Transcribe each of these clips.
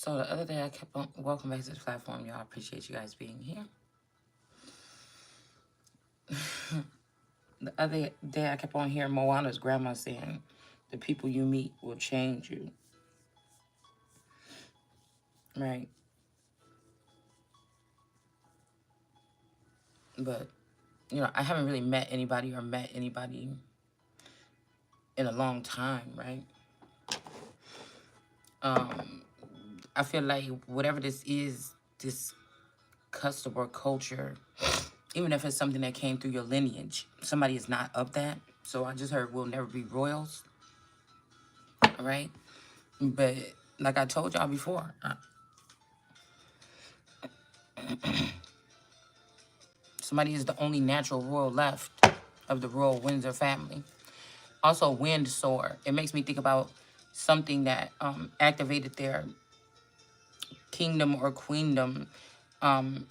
So the other day I kept on, welcome back to the platform, y'all. I appreciate you guys being here. The other day I kept on hearing Moana's grandma saying, the people you meet will change you, right? But, I haven't really met anybody in a long time, right? I feel like whatever this is, this custom or culture, even if it's something that came through your lineage, somebody is not of that. So I just heard we'll never be royals, right? But like I told y'all before, somebody is the only natural royal left of the royal Windsor family. Also, Windsor. It makes me think about something that activated their kingdom or queendom.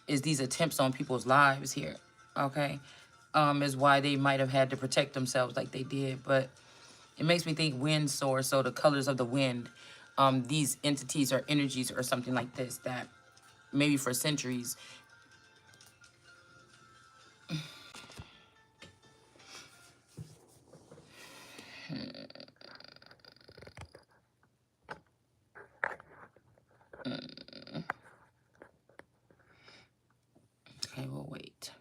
Is these attempts on people's lives here? Okay, is why they might have had to protect themselves like they did. But it makes me think Windsor. So the colors of the wind. These entities or energies or something like this that maybe for centuries. Okay, we'll wait.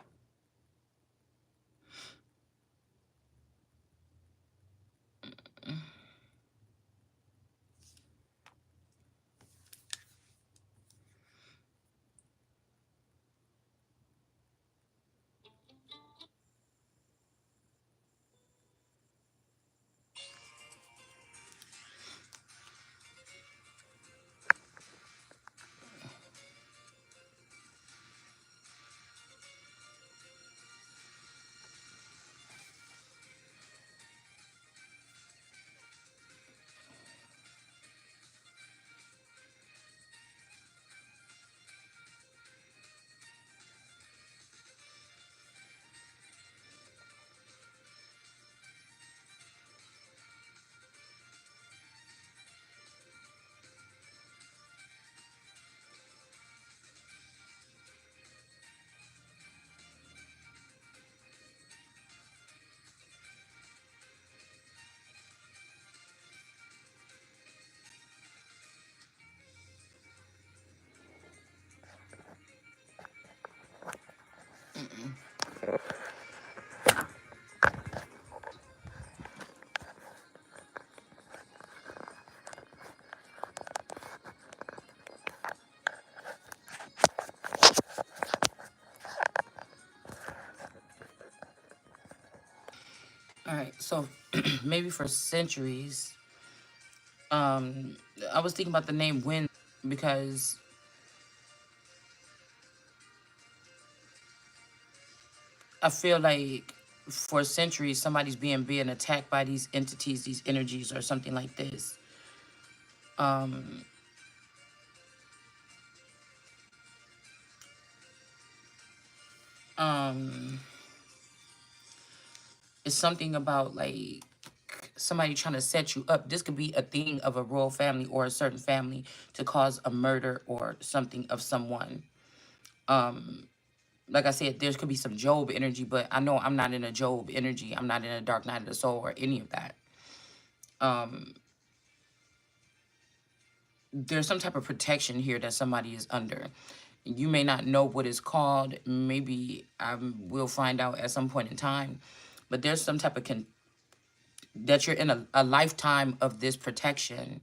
All right, so maybe for centuries, I was thinking about the name Wind because I feel like for centuries somebody's being attacked by these entities, these energies, or something like this. Um, it's something about like somebody trying to set you up. This could be a thing of a royal family or a certain family to cause a murder or something of someone. Like I said, there could be some Job energy, but I know I'm not in a Job energy. I'm not in a Dark Night of the Soul or any of that. There's some type of protection here that somebody is under. You may not know what it's called. Maybe I will find out at some point in time. But there's some type of that you're in a lifetime of this protection.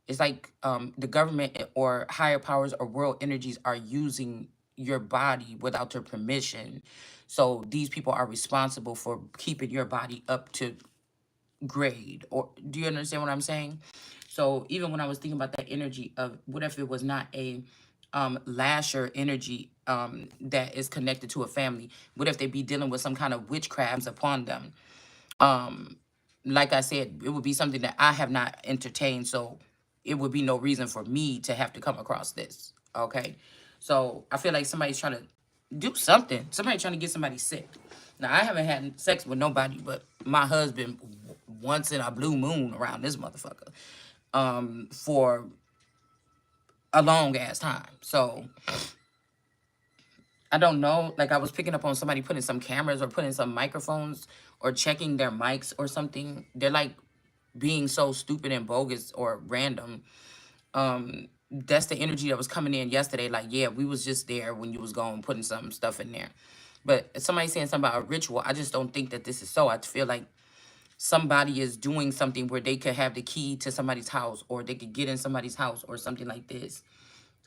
It's like the government or higher powers or world energies are using your body without your permission. So these people are responsible for keeping your body up to grade. Or do you understand what I'm saying? So even when I was thinking about that energy of what if it was not a lasher energy that is connected to a family? What if they be dealing with some kind of witchcraft upon them? Like I said, it would be something that I have not entertained, so it would be no reason for me to have to come across this. Okay, so I feel like somebody's trying to do something. Somebody trying to get somebody sick. Now I haven't had sex with nobody but my husband once in a blue moon around this motherfucker. For a long ass time. So I don't know. Like I was picking up on somebody putting some cameras or putting some microphones or checking their mics or something. They're like being so stupid and bogus or random. That's the energy that was coming in yesterday. Like, yeah, we was just there when you was going putting some stuff in there. But somebody saying something about a ritual, I just don't think that this is so. I feel like somebody is doing something where they could have the key to somebody's house or they could get in somebody's house or something like this.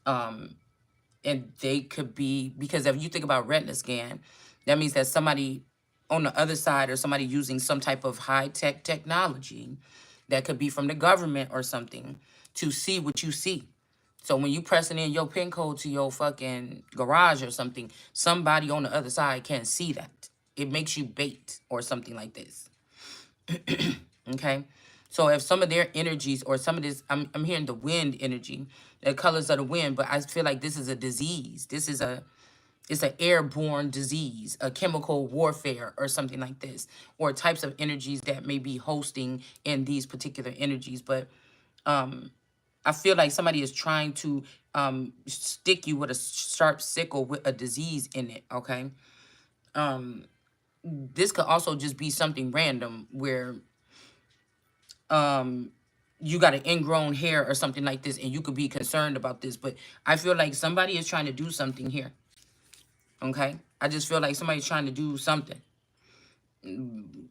And they could be, because if you think about retina scan, that means that somebody on the other side or somebody using some type of high-tech technology that could be from the government or something to see what you see. So when you pressing in your pin code to your fucking garage or something, somebody on the other side can see that. It makes you bait or something like this. Okay? So if some of their energies or some of this, I'm hearing the wind energy, the colors of the wind, but I feel like this is a disease. This is it's an airborne disease, a chemical warfare or something like this, or types of energies that may be hosting in these particular energies. But I feel like somebody is trying to stick you with a sharp sickle with a disease in it, okay? This could also just be something random where you got an ingrown hair or something like this and you could be concerned about this. But I feel like somebody is trying to do something here, okay? I just feel like somebody's trying to do something.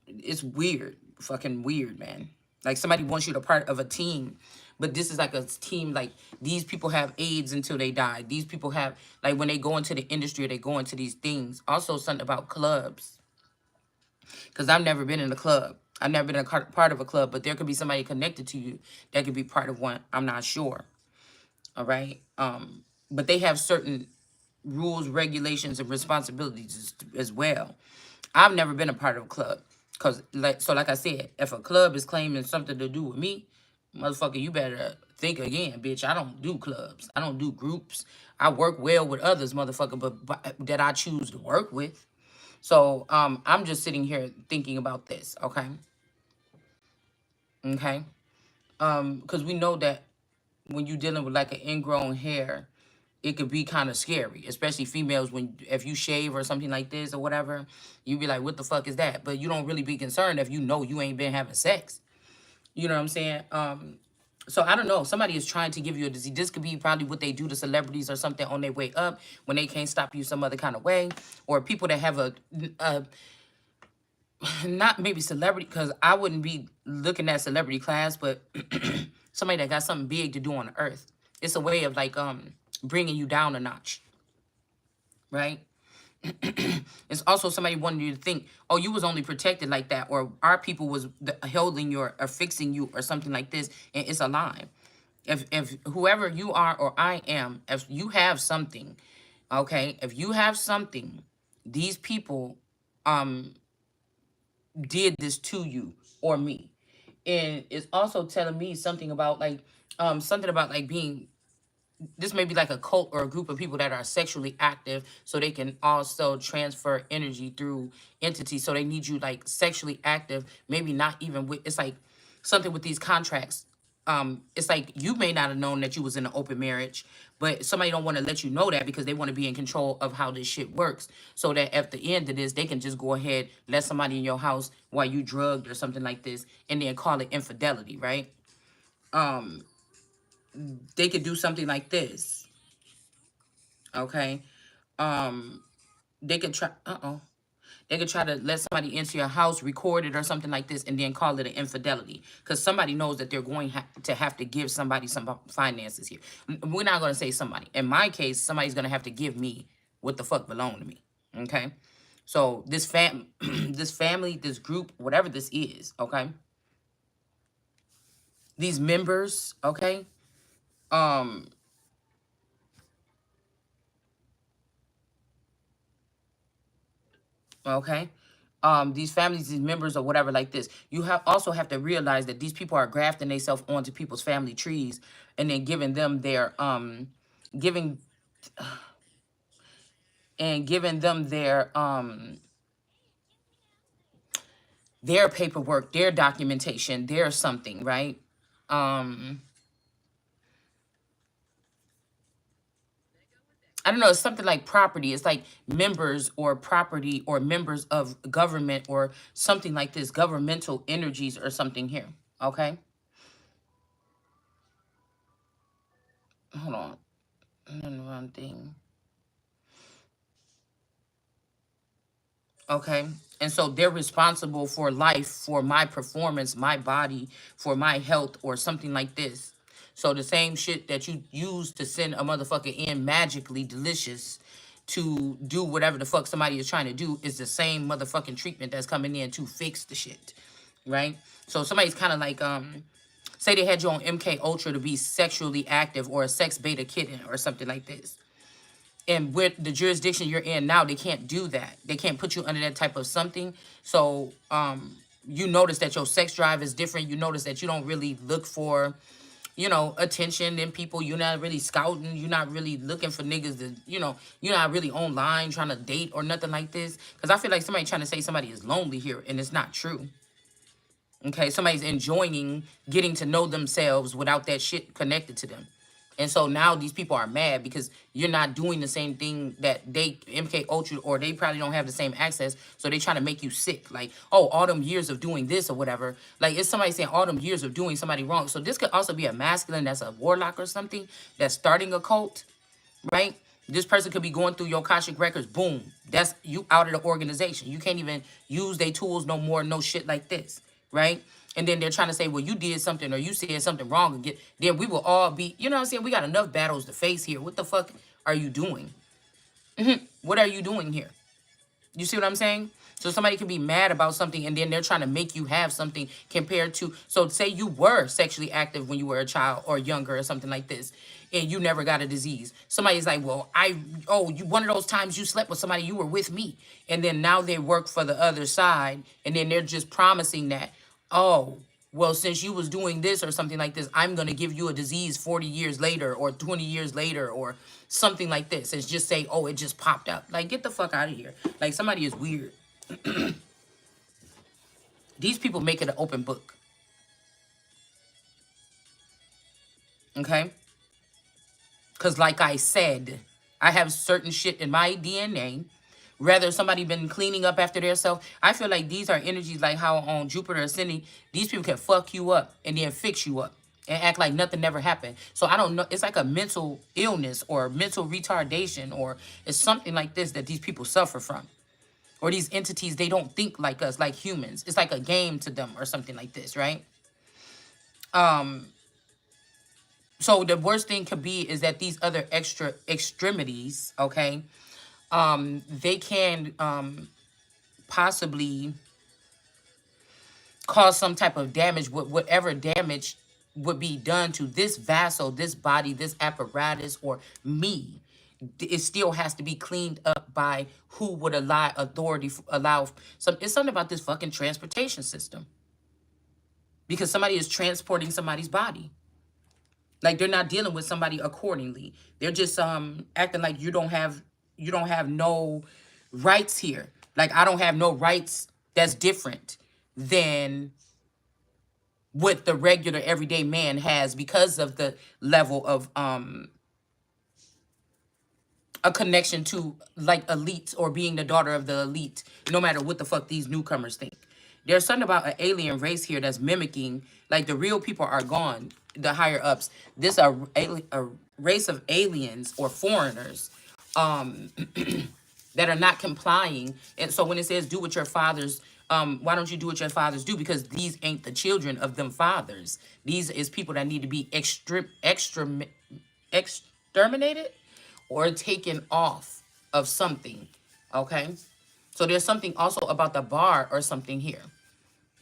It's weird, fucking weird, man. Like somebody wants you to part of a team, but this is like a team. Like these people have AIDS until they die. These people have, like, when they go into the industry, they go into these things. Also, something about clubs, because I've never been in a club. I've never been a part of a club, but there could be somebody connected to you that could be part of one. I'm not sure. All right. But they have certain rules, regulations, and responsibilities as well. I've never been a part of a club. Cause like I said, if a club is claiming something to do with me, motherfucker, you better think again, bitch. I don't do clubs. I don't do groups. I work well with others, motherfucker, but that I choose to work with. So I'm just sitting here thinking about this, okay? Okay. Because we know that when you're dealing with like an ingrown hair, it could be kind of scary, especially females. When if you shave or something like this or whatever, you be like, what the fuck is that? But you don't really be concerned if you know you ain't been having sex. You know what I'm saying? So I don't know. Somebody is trying to give you a disease. This could be probably what they do to celebrities or something on their way up when they can't stop you some other kind of way, or people that have a not maybe celebrity, because I wouldn't be looking at celebrity class, but somebody that got something big to do on the earth. It's a way of like bringing you down a notch, right? It's also somebody wanting you to think, oh, you was only protected like that, or our people was holding you or fixing you or something like this, and it's a lie. If whoever you are or I am, if you have something, okay, if you have something, these people did this to you or me. And it's also telling me something about like being, this may be like a cult or a group of people that are sexually active, so they can also transfer energy through entities. So they need you like sexually active, maybe not even with, it's like something with these contracts. It's like you may not have known that you was in an open marriage, but somebody don't want to let you know that because they want to be in control of how this shit works. So that at the end of this, they can just go ahead, let somebody in your house while you drugged or something like this, and then call it infidelity, right? They could do something like this, okay? They could try, they could try to let somebody into your house, record it or something like this, and then call it an infidelity. Because somebody knows that they're going to have to give somebody some finances here. We're not going to say somebody. In my case, somebody's going to have to give me what the fuck belong to me. Okay? So this this family, this group, whatever this is, okay? These members, okay? Um, okay, these families, these members or whatever like this, you have also have to realize that these people are grafting themselves onto people's family trees and then giving them their giving giving them their paperwork, their documentation, their something, right? um I don't know, it's something like property. It's like members or property or members of government or something like this, governmental energies or something here. Okay? Hold on. I'm on the wrong thing. Okay? And so they're responsible for life, for my performance, my body, for my health or something like this. So the same shit that you use to send a motherfucker in magically delicious to do whatever the fuck somebody is trying to do is the same motherfucking treatment that's coming in to fix the shit. Right? So somebody's kind of like say they had you on MK Ultra to be sexually active or a sex beta kitten or something like this. And with the jurisdiction you're in now, they can't do that. They can't put you under that type of something. So you notice that your sex drive is different. You notice that you don't really look for, you know, attention in people. You're not really scouting. You're not really looking for niggas that, you know, you're not really online trying to date or nothing like this. Because I feel like somebody trying to say somebody is lonely here, and it's not true. Okay, somebody's enjoying getting to know themselves without that shit connected to them. And so now these people are mad because you're not doing the same thing that they, MK Ultra, or they probably don't have the same access. So they trying to make you sick. Like, oh, all them years of doing this or whatever. Like, it's somebody saying all them years of doing somebody wrong. So this could also be a masculine that's a warlock or something that's starting a cult, right? This person could be going through your Akashic records. Boom. That's you out of the organization. You can't even use their tools no more. No shit like this, right? And then they're trying to say, well, you did something or you said something wrong. And then we will all be, you know what I'm saying? We got enough battles to face here. What the fuck are you doing? What are you doing here? You see what I'm saying? So somebody can be mad about something and then they're trying to make you have something compared to, so say you were sexually active when you were a child or younger or something like this, and you never got a disease. Somebody's like, well, you one of those times you slept with somebody, you were with me. And then now they work for the other side and then they're just promising that, oh, well, since you was doing this or something like this, I'm going to give you a disease 40 years later or 20 years later or something like this. It's just say, oh, it just popped up. Like, get the fuck out of here. Like, somebody is weird. These people make it an open book. Okay? Because like I said, I have certain shit in my DNA. Rather somebody been cleaning up after themselves. I feel like these are energies like how on Jupiter ascending, these people can fuck you up and then fix you up and act like nothing never happened. So I don't know. It's like a mental illness or mental retardation or it's something like this that these people suffer from. Or these entities, they don't think like us, like humans. It's like a game to them or something like this, right? So the worst thing could be is that these other extra extremities, okay, they can possibly cause some type of damage, whatever damage would be done to this vessel, this body, this apparatus, or me. It still has to be cleaned up by who would allow authority, allow some. It's something about this fucking transportation system because somebody is transporting somebody's body. Like they're not dealing with somebody accordingly. They're just acting like you don't have no rights here. Like I don't have no rights that's different than what the regular everyday man has because of the level of a connection to like elites or being the daughter of the elite, no matter what the fuck these newcomers think. There's something about an alien race here that's mimicking, like the real people are gone, the higher ups. This a race of aliens or foreigners that are not complying. And so when it says do what your fathers, why don't you do what your fathers do? Because these ain't the children of them fathers. These is people that need to be exterminated or taken off of something, okay? So there's something also about the bar or something here,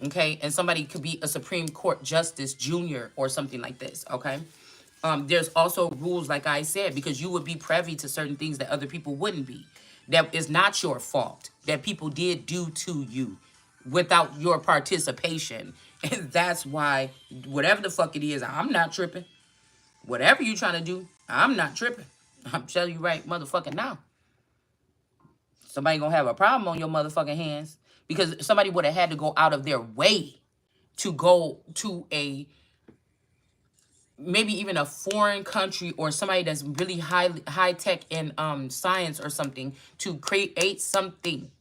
okay? And somebody could be a Supreme Court Justice Junior or something like this, okay? There's also rules, like I said, because you would be privy to certain things that other people wouldn't be. That is not your fault, that people did do to you without your participation. And that's why, whatever the fuck it is, I'm not tripping. Whatever you trying to do, I'm not tripping. I'm telling you right motherfucking now. Somebody gonna have a problem on your motherfucking hands because somebody would have had to go out of their way to go to a maybe even a foreign country or somebody that's really high tech in science or something to create something.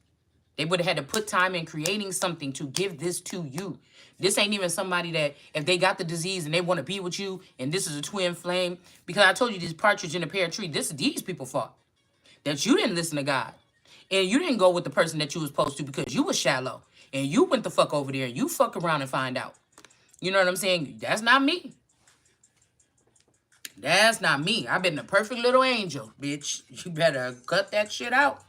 They would have had to put time in creating something to give this to you. This ain't even somebody that if they got the disease and they want to be with you and this is a twin flame. Because I told you this partridge in a pear tree, this is these people fault. That you didn't listen to God. And you didn't go with the person that you was supposed to because you was shallow. And you went the fuck over there and you fuck around and find out. You know what I'm saying? That's not me. That's not me. I've been the perfect little angel, bitch. You better cut that shit out.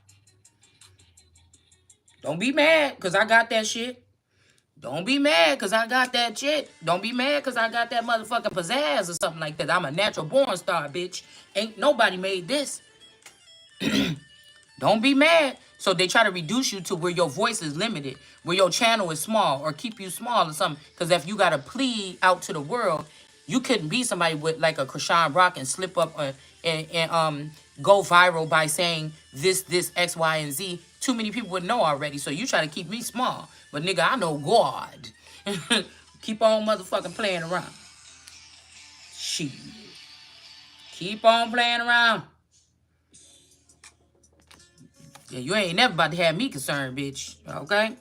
Don't be mad because I got that shit. Don't be mad because I got that shit. Don't be mad because I got that motherfucking pizzazz or something like that. I'm a natural born star, bitch. Ain't nobody made this. Don't be mad. So they try to reduce you to where your voice is limited, where your channel is small, or keep you small or something. Because if you got to plead out to the world, you couldn't be somebody with like a Krishan Rock and slip up and go viral by saying this, X, Y, and Z. Too many people would know already. So you try to keep me small. But nigga, I know God. Keep on motherfucking playing around. Shit. Keep on playing around. Yeah, you ain't never about to have me concerned, bitch. Okay?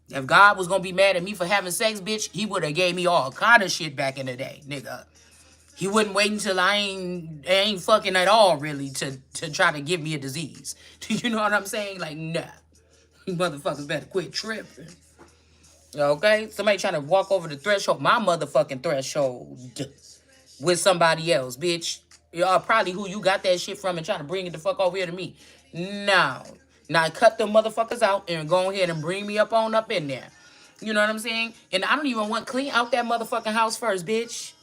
If God was gonna be mad at me for having sex, bitch, he would have gave me all kind of shit back in the day, nigga. He wouldn't wait until I ain't fucking at all, really, to try to give me a disease. You know what I'm saying? Like, nah. You motherfuckers better quit tripping. Okay? Somebody trying to walk over the threshold, my motherfucking threshold, with somebody else, bitch. Y'all probably who you got that shit from and trying to bring it the fuck over here to me. No. Now cut them motherfuckers out and go ahead and bring me up in there. You know what I'm saying? And I don't even want clean out that motherfucking house first, bitch.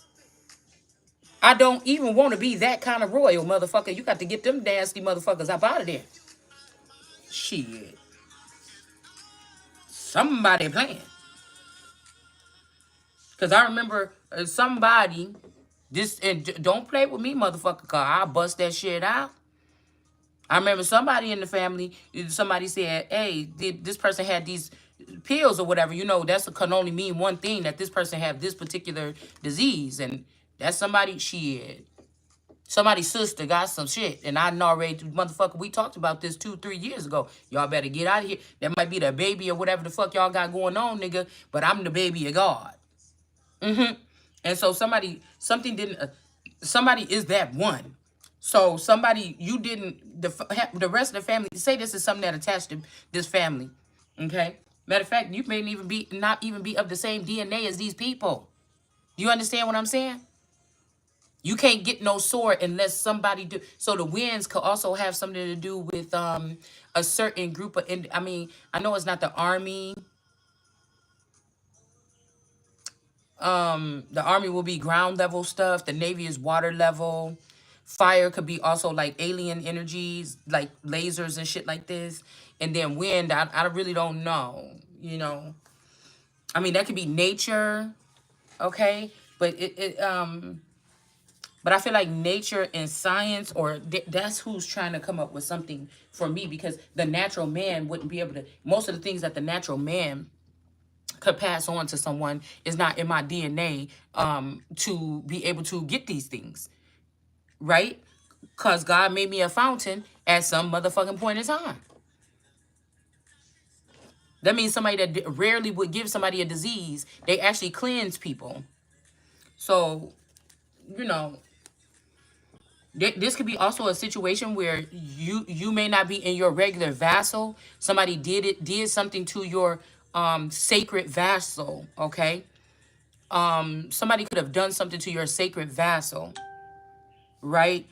I don't even want to be that kind of royal, motherfucker. You got to get them nasty motherfuckers up out of there. Shit. Somebody playing. Because I remember somebody, and don't play with me, motherfucker, because I'll bust that shit out. I remember somebody in the family, somebody said, hey, this person had these pills or whatever. You know, that can only mean one thing, that this person have this particular disease. And that's somebody, shit. Somebody's sister got some shit. And I already, motherfucker, we talked about this 2-3 years ago. Y'all better get out of here. That might be the baby or whatever the fuck y'all got going on, nigga. But I'm the baby of God. And so somebody is that one. So somebody, you didn't, the rest of the family, say this is something that attached to this family. Okay? Matter of fact, you may not even be of the same DNA as these people. Do you understand what I'm saying? You can't get no sword unless somebody do. So the winds could also have something to do with a certain group of, I know it's not the army. The army will be ground level stuff. The Navy is water level. Fire could be also like alien energies, like lasers and shit like this. And then wind, I really don't know. You know, that could be nature, okay? But but I feel like nature and science, or that's who's trying to come up with something for me, because the natural man wouldn't be able to. Most of the things that the natural man could pass on to someone is not in my DNA to be able to get these things, right? Because God made me a fountain at some motherfucking point in time. That means somebody that rarely would give somebody a disease, they actually cleanse people. So, you know, this could be also a situation where you may not be in your regular vassal. Somebody did something to your sacred vassal, okay? Somebody could have done something to your sacred vassal, right?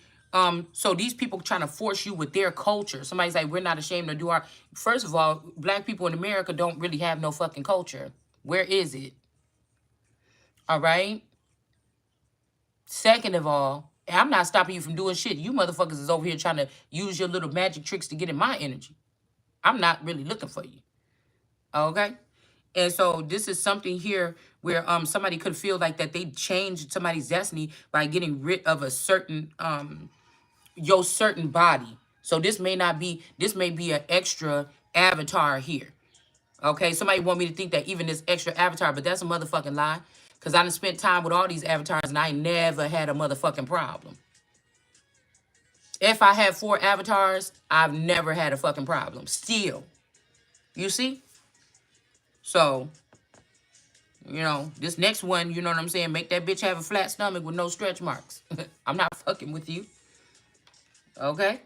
So these people trying to force you with their culture. Somebody's like, we're not ashamed to do our. First of all, black people in America don't really have no fucking culture. Where is it? All right. Second of all, I'm not stopping you from doing shit. You motherfuckers is over here trying to use your little magic tricks to get in my energy. I'm not really looking for you. Okay? And so this is something here where somebody could feel like that they changed somebody's destiny by getting rid of a certain your certain body. So this may be an extra avatar here. Okay? Somebody want me to think that even this extra avatar, but that's a motherfucking lie. Because I done spent time with all these avatars and I never had a motherfucking problem. If I have 4 avatars, I've never had a fucking problem. Still. You see? So, you know, this next one, you know what I'm saying? Make that bitch have a flat stomach with no stretch marks. I'm not fucking with you. Okay?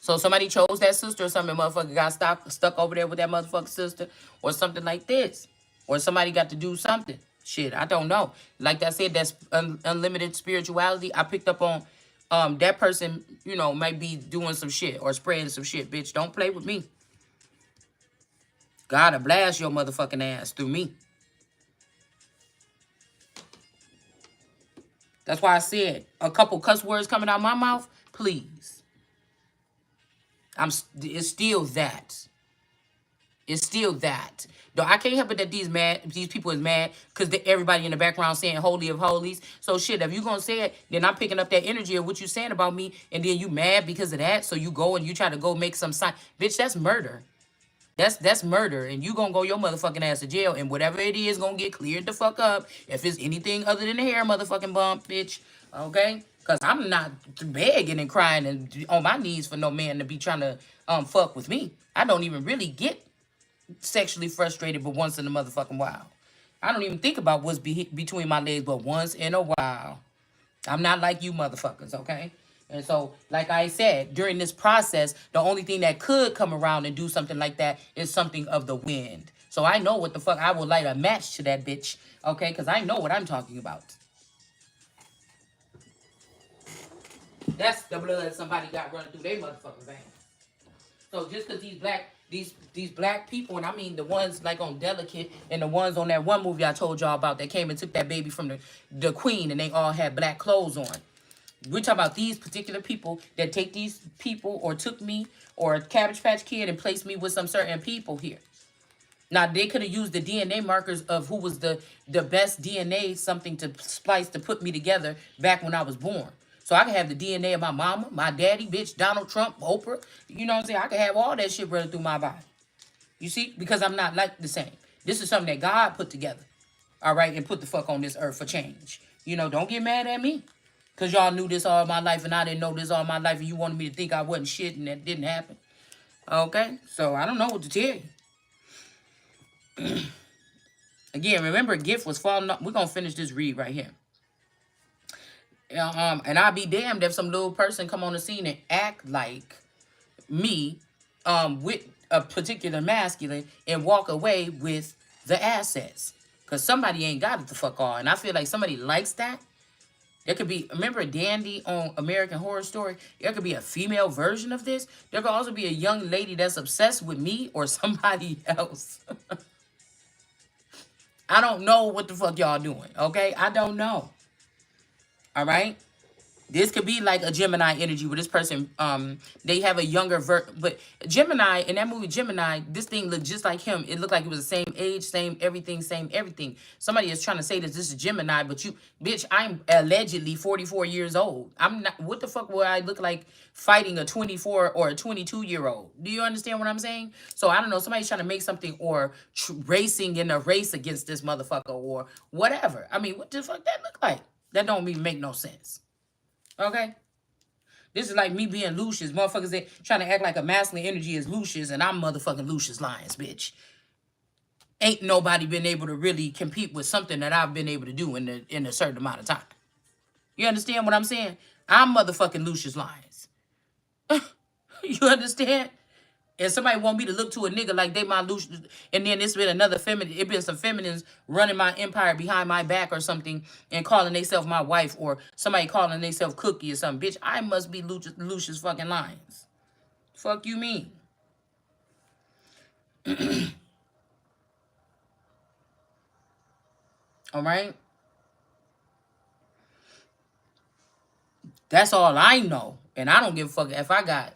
So somebody chose that sister or something, motherfucker got stuck over there with that motherfucking sister or something like this. Or somebody got to do something. Shit, I don't know. Like I said, that's unlimited spirituality. I picked up on that person, you know, might be doing some shit or spreading some shit. Bitch, don't play with me. Gotta blast your motherfucking ass through me. That's why I said a couple cuss words coming out my mouth, please. It's still that. It's still that. Though I can't help it that these people is mad because everybody in the background saying holy of holies. So shit, if you gonna say it, then I'm picking up that energy of what you saying about me, and then you mad because of that. So you go and you try to go make some sign. Bitch, that's murder. That's murder, and you gonna go your motherfucking ass to jail, and whatever it is gonna get cleared the fuck up. If it's anything other than the hair motherfucking bump, bitch, okay? Cause I'm not begging and crying and on my knees for no man to be trying to fuck with me. I don't even really get sexually frustrated, but once in a motherfucking while. I don't even think about what's between my legs, but once in a while. I'm not like you motherfuckers, okay? And so, like I said, during this process, the only thing that could come around and do something like that is something of the wind. So I know what the fuck, I will light a match to that bitch, okay? Because I know what I'm talking about. That's the blood somebody got running through their motherfucking veins. So just because these black people, and I mean the ones like on Delicate and the ones on that one movie I told y'all about that came and took that baby from the queen and they all had black clothes on. We're talking about these particular people that take these people or took me or a Cabbage Patch Kid and placed me with some certain people here. Now, they could have used the DNA markers of who was the best DNA, something to splice to put me together back when I was born. So I can have the DNA of my mama, my daddy, bitch, Donald Trump, Oprah. You know what I'm saying? I can have all that shit running through my body. You see? Because I'm not like the same. This is something that God put together. All right? And put the fuck on this earth for change. You know, don't get mad at me. Because y'all knew this all my life and I didn't know this all my life and you wanted me to think I wasn't shit and that didn't happen. Okay? So I don't know what to tell you. Again, remember, gift was falling off. We're going to finish this read right here. And I'll be damned if some little person come on the scene and act like me with a particular masculine and walk away with the assets. Because somebody ain't got it the fuck all. And I feel like somebody likes that. There could be, remember Dandy on American Horror Story? There could be a female version of this. There could also be a young lady that's obsessed with me or somebody else. I don't know what the fuck y'all doing, okay? I don't know. All right? This could be like a Gemini energy where this person, they have a younger but Gemini, in that movie Gemini, this thing looked just like him. It looked like it was the same age, same everything. Somebody is trying to say that this is Gemini, but you, bitch, I'm allegedly 44 years old. I'm not, what the fuck would I look like fighting a 24 or a 22-year-old? Do you understand what I'm saying? So I don't know, somebody's trying to make something or racing in a race against this motherfucker or whatever. I mean, what the fuck that look like? That don't even make no sense. Okay? This is like me being Lucius. Motherfuckers that trying to act like a masculine energy is Lucius, and I'm motherfucking Lucius Lyons, bitch. Ain't nobody been able to really compete with something that I've been able to do in a certain amount of time. You understand what I'm saying? I'm motherfucking Lucius Lyons. You understand? And somebody want me to look to a nigga like they my Lucius, and then it's been another feminine, it been some feminines running my empire behind my back or something and calling themselves my wife or somebody calling themselves Cookie or something. Bitch, I must be Lucius fucking Lyons. Fuck you mean? All right? That's all I know. And I don't give a fuck if I got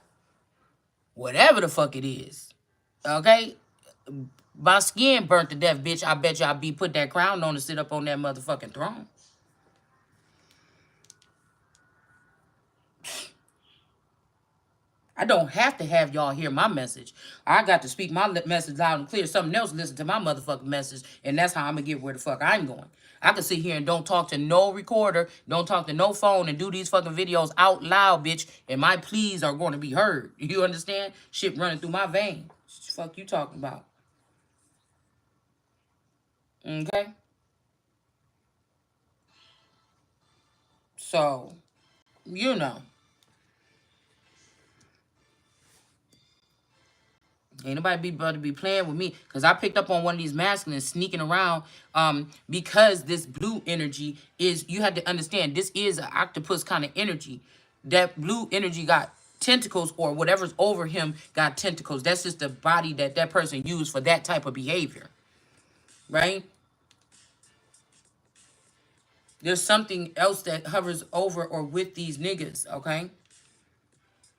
whatever the fuck it is. Okay? My skin burnt to death, bitch. I bet you I'll be put that crown on to sit up on that motherfucking throne. I don't have to have y'all hear my message. I got to speak my message loud and clear. Something else listen to my motherfucking message, and that's how I'm gonna get where the fuck I'm going. I can sit here and don't talk to no recorder, don't talk to no phone, and do these fucking videos out loud, bitch, and my pleas are going to be heard. You understand? Shit running through my veins. What the fuck you talking about? Okay? So, you know. Ain't nobody be about to be playing with me because I picked up on one of these masculines sneaking around because this blue energy is, you had to understand, this is an octopus kind of energy. That blue energy got tentacles, or whatever's over him got tentacles. That's just the body that that person used for that type of behavior, right? There's something else that hovers over or with these niggas, okay?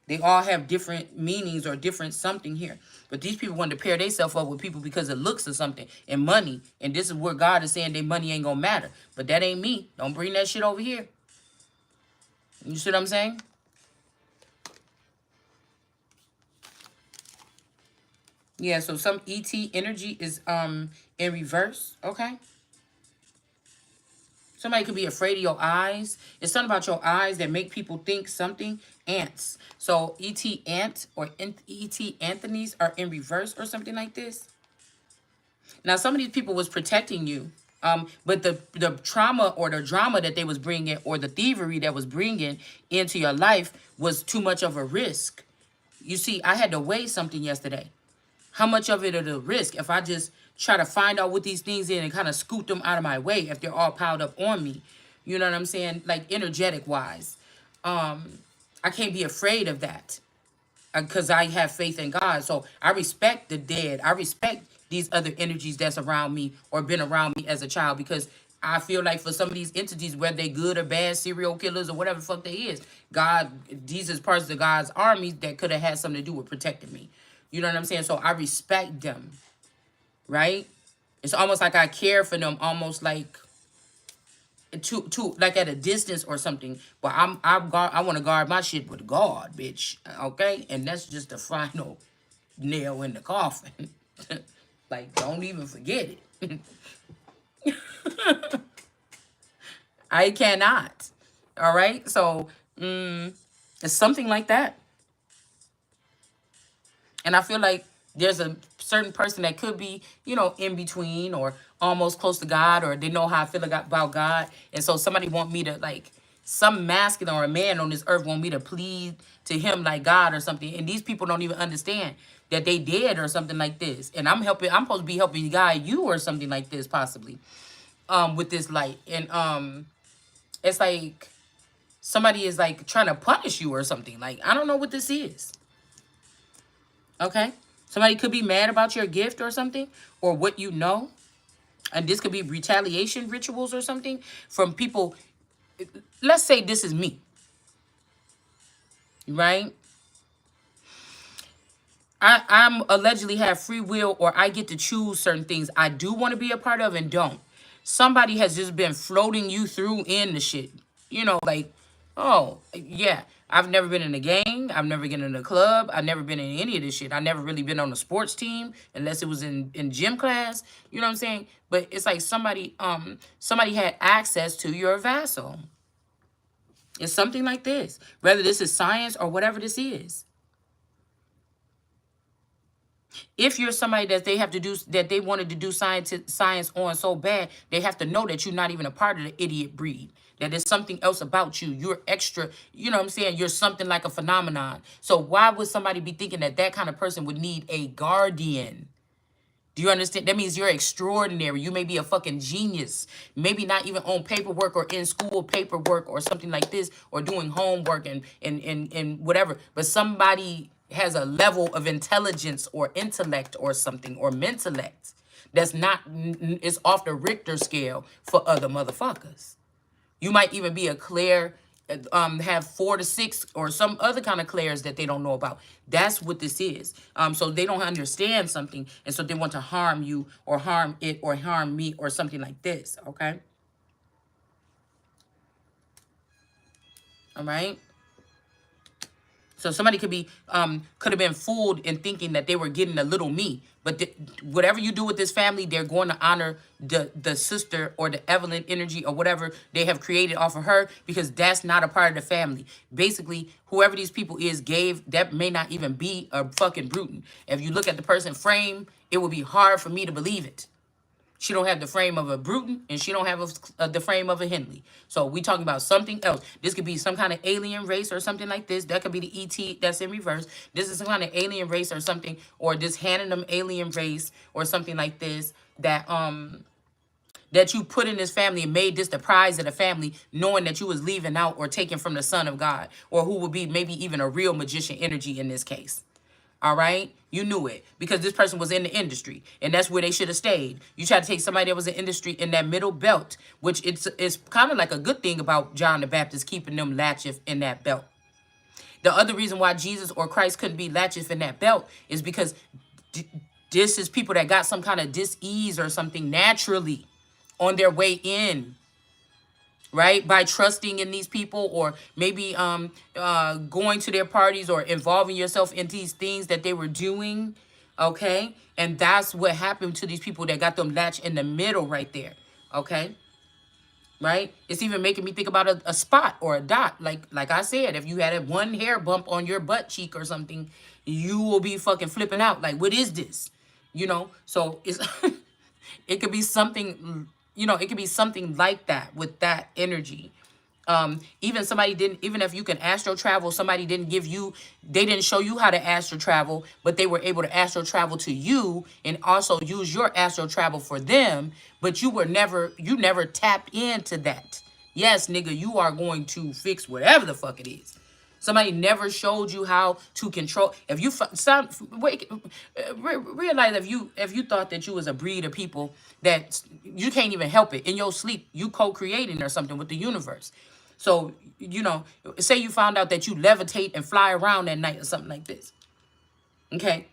They all have different meanings or different something here. But these people want to pair themselves up with people because of looks or something and money. And this is where God is saying their money ain't going to matter. But that ain't me. Don't bring that shit over here. You see what I'm saying? Yeah, so some ET energy is in reverse, okay? Somebody could be afraid of your eyes. It's something about your eyes that make people think something. Ants. So E.T. Ant or E.T. Anthony's are in reverse or something like this. Now, some of these people was protecting you. But the trauma or the drama that they was bringing or the thievery that was bringing into your life was too much of a risk. You see, I had to weigh something yesterday. How much of it are the risk if I just try to find out what these things is and kind of scoot them out of my way if they're all piled up on me? You know what I'm saying? Like energetic wise. I can't be afraid of that because I have faith in God. So I respect the dead. I respect these other energies that's around me or been around me as a child because I feel like for some of these entities, whether they good or bad, serial killers or whatever the fuck they is, God, these is parts of God's army that could have had something to do with protecting me. You know what I'm saying? So I respect them, right? It's almost like I care for them, almost like to like at a distance or something. But I want to guard my shit with God, bitch. Okay, and that's just the final nail in the coffin. Like, don't even forget it. I cannot. All right, so it's something like that. And I feel like there's a certain person that could be, you know, in between or almost close to God, or they know how I feel about God. And so somebody want me to like, some masculine or a man on this earth want me to plead to him like God or something. And these people don't even understand that they dead or something like this. And I'm supposed to be helping guide you or something like this possibly with this light. And it's like somebody is like trying to punish you or something. Like, I don't know what this is. Okay? Somebody could be mad about your gift or something, or what you know. And this could be retaliation rituals or something from people. Let's say this is me, right? I'm allegedly have free will, or I get to choose certain things I do want to be a part of and don't. Somebody has just been floating you through in the shit. You know, like, oh, yeah, I've never been in a gang. I've never been in a club. I've never been in any of this shit. I never really been on a sports team unless it was in gym class. You know what I'm saying? But it's like somebody had access to your vassal. It's something like this. Whether this is science or whatever this is. If you're somebody that they have to do, that they wanted to do science on so bad, they have to know that you're not even a part of the idiot breed. That there's something else about you. You're extra, you know what I'm saying? You're something like a phenomenon. So why would somebody be thinking that that kind of person would need a guardian? Do you understand? That means you're extraordinary. You may be a fucking genius. Maybe not even on paperwork or in school paperwork or something like this, or doing homework and whatever. But somebody has a level of intelligence or intellect or something, or mentellect that's not, it's off the Richter scale for other motherfuckers. You might even be a Claire, have 4 to 6 or some other kind of Claires that they don't know about. That's what this is. So they don't understand something, and so they want to harm you or harm it or harm me or something like this, okay? All right? So somebody could have been fooled in thinking that they were getting a little me. But whatever you do with this family, they're going to honor the sister or the Evelyn energy or whatever they have created off of her, because that's not a part of the family. Basically, whoever these people is that may not even be a fucking Bruton. If you look at the person frame, it would be hard for me to believe it. She don't have the frame of a Bruton, and she don't have the frame of a Henley. So we talking about something else. This could be some kind of alien race or something like this. That could be the ET that's in reverse. This is some kind of alien race or something, or this Hannum alien race or something like this that you put in this family and made this the prize of the family, knowing that you was leaving out or taking from the Son of God, or who would be maybe even a real magician energy in this case. All right, you knew it because this person was in the industry, and that's where they should have stayed. You try to take somebody that was in industry in that middle belt, which it's kind of like a good thing about John the Baptist keeping them latcheth in that belt. The other reason why Jesus or Christ couldn't be latcheth in that belt is because this is people that got some kind of dis-ease or something naturally on their way in, right? By trusting in these people, or maybe going to their parties or involving yourself in these things that they were doing, okay? And that's what happened to these people that got them latched in the middle right there, okay? Right? It's even making me think about a spot or a dot. Like I said, if you had a one hair bump on your butt cheek or something, you will be fucking flipping out. Like, what is this? You know? So it's it could be something, it could be something like that with that energy. Even if you can astral travel, somebody they didn't show you how to astral travel, but they were able to astral travel to you and also use your astral travel for them, but you never tapped into that. Yes, nigga, you are going to fix whatever the fuck it is. Somebody never showed you how to control. If you realize if you thought that you was a breed of people that you can't even help it in your sleep, you co-creating or something with the universe. So, say you found out that you levitate and fly around at night or something like this. Okay?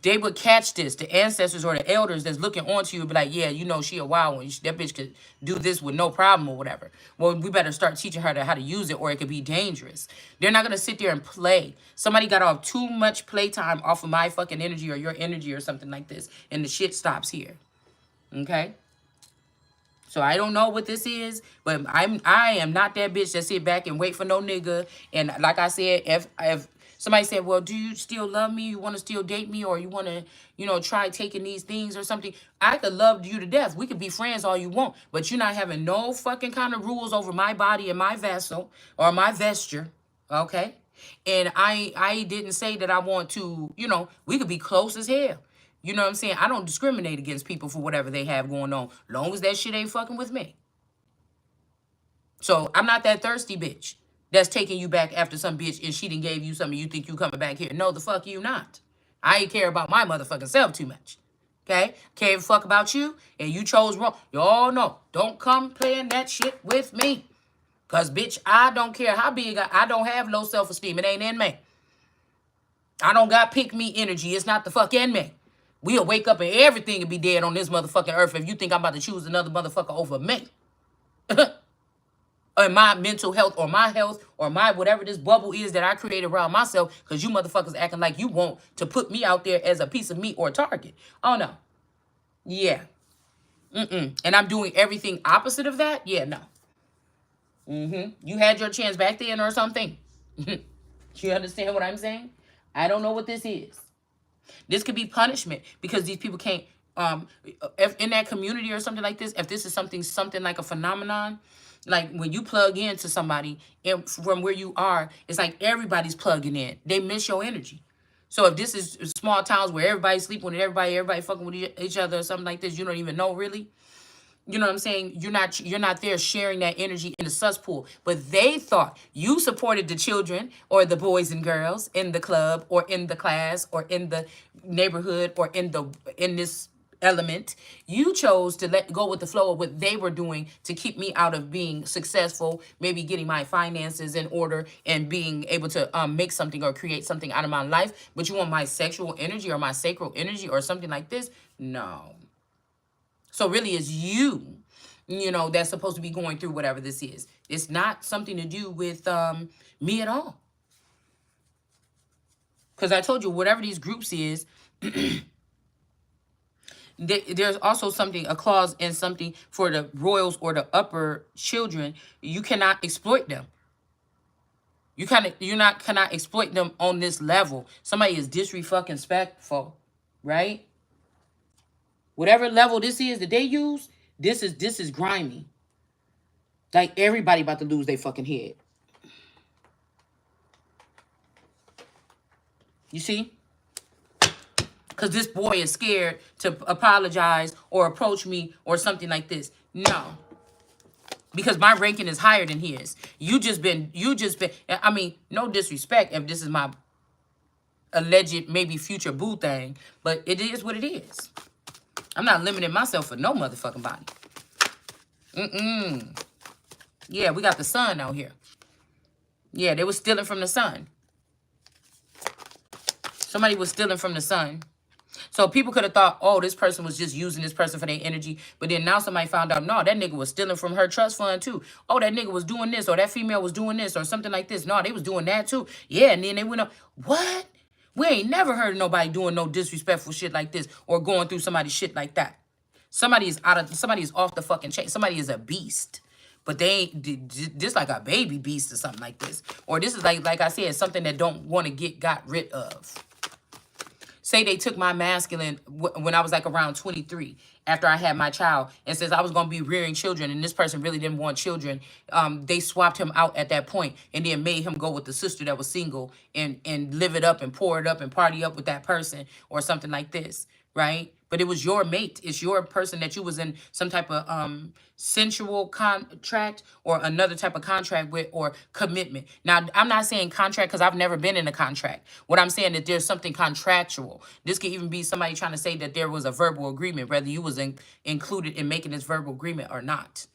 They would catch this. The ancestors or the elders that's looking onto you would be like, yeah, she a wild one. That bitch could do this with no problem or whatever. Well, we better start teaching her how to use it, or it could be dangerous. They're not going to sit there and play. Somebody got off too much playtime off of my fucking energy or your energy or something like this, and the shit stops here. Okay? So I don't know what this is, but I am not that bitch that sit back and wait for no nigga. And like I said, if somebody said, well, do you still love me? You want to still date me, or you want to, try taking these things or something? I could love you to death. We could be friends all you want, but you're not having no fucking kind of rules over my body and my vessel or my vesture, okay? And I didn't say that I want to, we could be close as hell. You know what I'm saying? I don't discriminate against people for whatever they have going on, long as that shit ain't fucking with me. So I'm not that thirsty bitch that's taking you back after some bitch and she done gave you something, you think you coming back here. No, the fuck you not. I ain't care about my motherfucking self too much. Okay? Care fuck about you, and you chose wrong. Y'all know, don't come playing that shit with me. Because, bitch, I don't care how big I don't have low self-esteem. It ain't in me. I don't got pick me energy. It's not the fuck in me. We'll wake up and everything will be dead on this motherfucking earth if you think I'm about to choose another motherfucker over me. Or my mental health or my health or my whatever this bubble is that I create around myself, because you motherfuckers acting like you want to put me out there as a piece of meat or a target. Oh, no. Yeah. And I'm doing everything opposite of that? Yeah, no. You had your chance back then or something. You understand what I'm saying? I don't know what this is. This could be punishment because these people can't, if in that community or something like this, if this is something like a phenomenon, like when you plug into somebody and from where you are, it's like everybody's plugging in. They miss your energy. So if this is small towns where everybody's sleeping with everybody fucking with each other or something like this, you don't even know really. You know what I'm saying? You're not there sharing that energy in the cesspool. But they thought you supported the children or the boys and girls in the club or in the class or in the neighborhood or in this element. You chose to let go with the flow of what they were doing to keep me out of being successful, maybe getting my finances in order and being able to make something or create something out of my life. But you want my sexual energy or my sacral energy or something like this? No. So really it's you, that's supposed to be going through whatever this is. It's not something to do with me at all. Because I told you, whatever these groups is, there's also something, a clause in something for the royals or the upper children. You cannot exploit them. Cannot exploit them on this level. Somebody is disrespectful, right? Whatever level this is that they use, this is grimy. Like everybody about to lose their fucking head. You see? Because this boy is scared to apologize or approach me or something like this. No. Because my ranking is higher than his. You just been, I mean, no disrespect if this is my alleged maybe future boo thing, but it is what it is. I'm not limiting myself for no motherfucking body. Yeah, we got the sun out here. Yeah, they were stealing from the sun. Somebody was stealing from the sun. So people could have thought, oh, this person was just using this person for their energy. But then now somebody found out, no, that nigga was stealing from her trust fund too. Oh, that nigga was doing this, or that female was doing this, or something like this. No, they was doing that too. Yeah, and then they went up. What? We ain't never heard of nobody doing no disrespectful shit like this or going through somebody's shit like that. Somebody is off the fucking chain. Somebody is a beast. But they ain't just like a baby beast or something like this. Or this is like I said, something that don't want to got rid of. Say they took my masculine when I was like around 23 after I had my child and says I was going to be rearing children and this person really didn't want children. They swapped him out at that point and then made him go with the sister that was single and live it up and pour it up and party up with that person or something like this, right? But it was your mate. It's your person that you was in some type of sensual contract or another type of contract with or commitment. Now, I'm not saying contract because I've never been in a contract. What I'm saying is that there's something contractual. This could even be somebody trying to say that there was a verbal agreement, whether you was included in making this verbal agreement or not.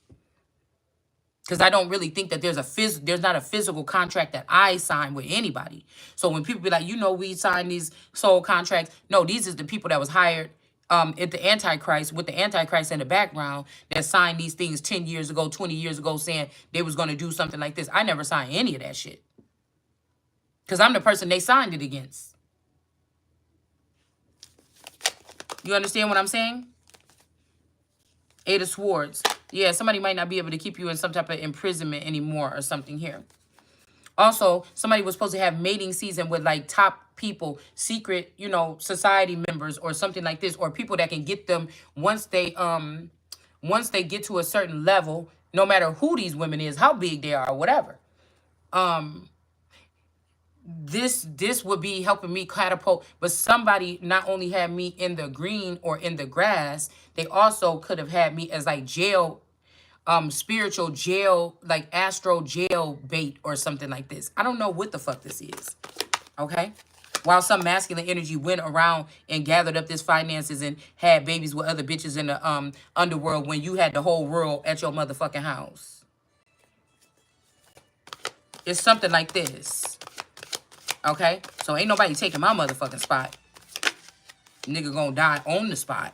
Because I don't really think that there's not a physical contract that I sign with anybody. So when people be like, we signed these soul contracts. No, these is the people that was hired at the Antichrist, with the Antichrist in the background, that signed these things 10 years ago, 20 years ago, saying they was going to do something like this. I never signed any of that shit. Because I'm the person they signed it against. You understand what I'm saying? Eight of Swords. Yeah, somebody might not be able to keep you in some type of imprisonment anymore or something here. Also, somebody was supposed to have mating season with like top people, secret, society members or something like this, or people that can get them once they get to a certain level, no matter who these women is, how big they are, or whatever. This would be helping me catapult, but somebody not only had me in the green or in the grass, they also could have had me as like jail, spiritual jail, like astro jail bait or something like this. I don't know what the fuck this is. Okay? While some masculine energy went around and gathered up this finances and had babies with other bitches in the underworld when you had the whole world at your motherfucking house. It's something like this. Okay? So ain't nobody taking my motherfucking spot. Nigga gonna die on the spot.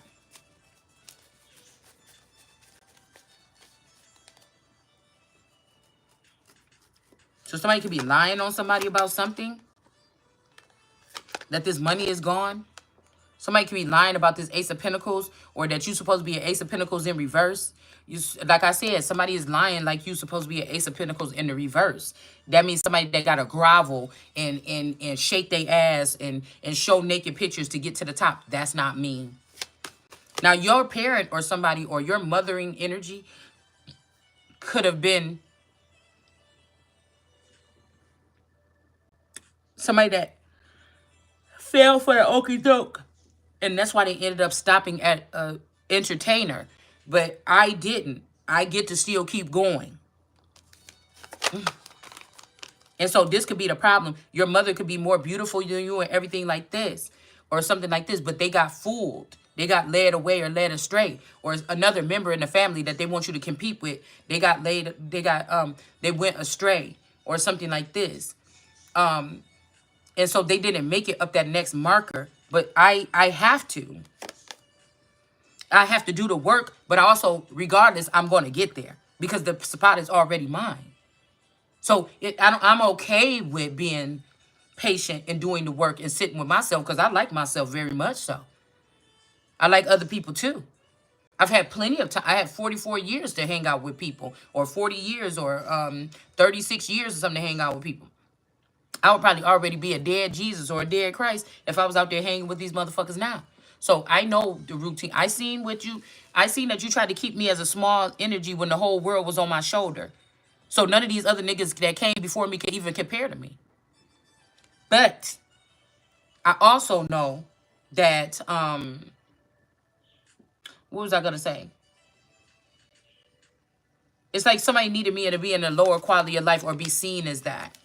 So somebody could be lying on somebody about something. That this money is gone. Somebody could be lying about this Ace of Pentacles, or that you're supposed to be an Ace of Pentacles in reverse. Like I said, somebody is lying like you're supposed to be an Ace of Pentacles in the reverse. That means somebody that got to grovel and shake their ass and show naked pictures to get to the top. That's not me. Now, your parent or somebody or your mothering energy could have been somebody that fell for the okie doke. And that's why they ended up stopping at entertainer. But I didn't. I get to still keep going. And so this could be the problem. Your mother could be more beautiful than you and everything like this. Or something like this. But they got fooled. They got led away or led astray. Or another member in the family that they want you to compete with. They went astray. Or something like this. And so they didn't make it up that next marker. But I have to. I have to do the work. But also, regardless, I'm going to get there. Because the spot is already mine. So I'm okay with being patient and doing the work and sitting with myself because I like myself very much so. I like other people too. I've had plenty of time. I had 44 years to hang out with people, or 40 years, or 36 years or something to hang out with people. I would probably already be a dead Jesus or a dead Christ if I was out there hanging with these motherfuckers now. So I know the routine. I seen that you tried to keep me as a small energy when the whole world was on my shoulder. So none of these other niggas that came before me could even compare to me. But I also know that, what was I gonna say? It's like somebody needed me to be in a lower quality of life or be seen as that.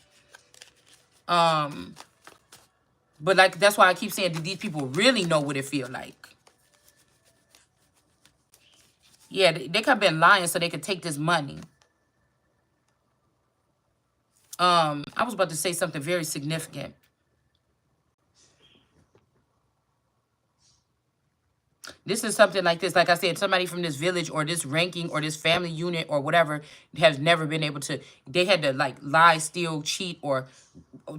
But like, that's why I keep saying, did these people really know what it feel like? Yeah, they could have been lying so they could take this money. I was about to say something very significant. This is something like this. Like I said, somebody from this village or this ranking or this family unit or whatever has never been able to, they had to like lie, steal, cheat, or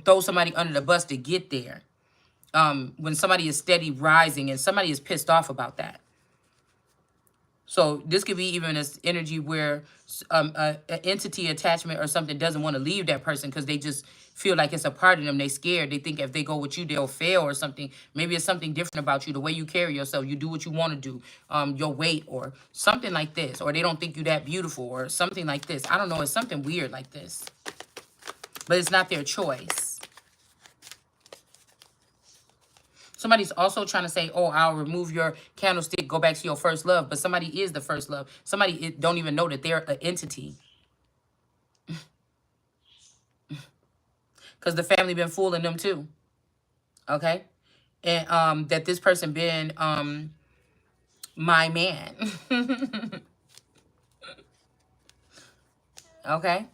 throw somebody under the bus to get there. When somebody is steady rising and somebody is pissed off about that. So this could be even this energy where an entity attachment or something doesn't want to leave that person because they just feel like it's a part of them. They scared. They think if they go with you, they'll fail or something. Maybe it's something different about you, the way you carry yourself. You do what you want to do, your weight or something like this. Or they don't think you that beautiful or something like this. I don't know. It's something weird like this. But it's not their choice. Somebody's also trying to say, oh, I'll remove your candlestick, go back to your first love. But somebody is the first love. Somebody don't even know that they're an entity. Because the family been fooling them too. Okay? And that this person been my man. Okay?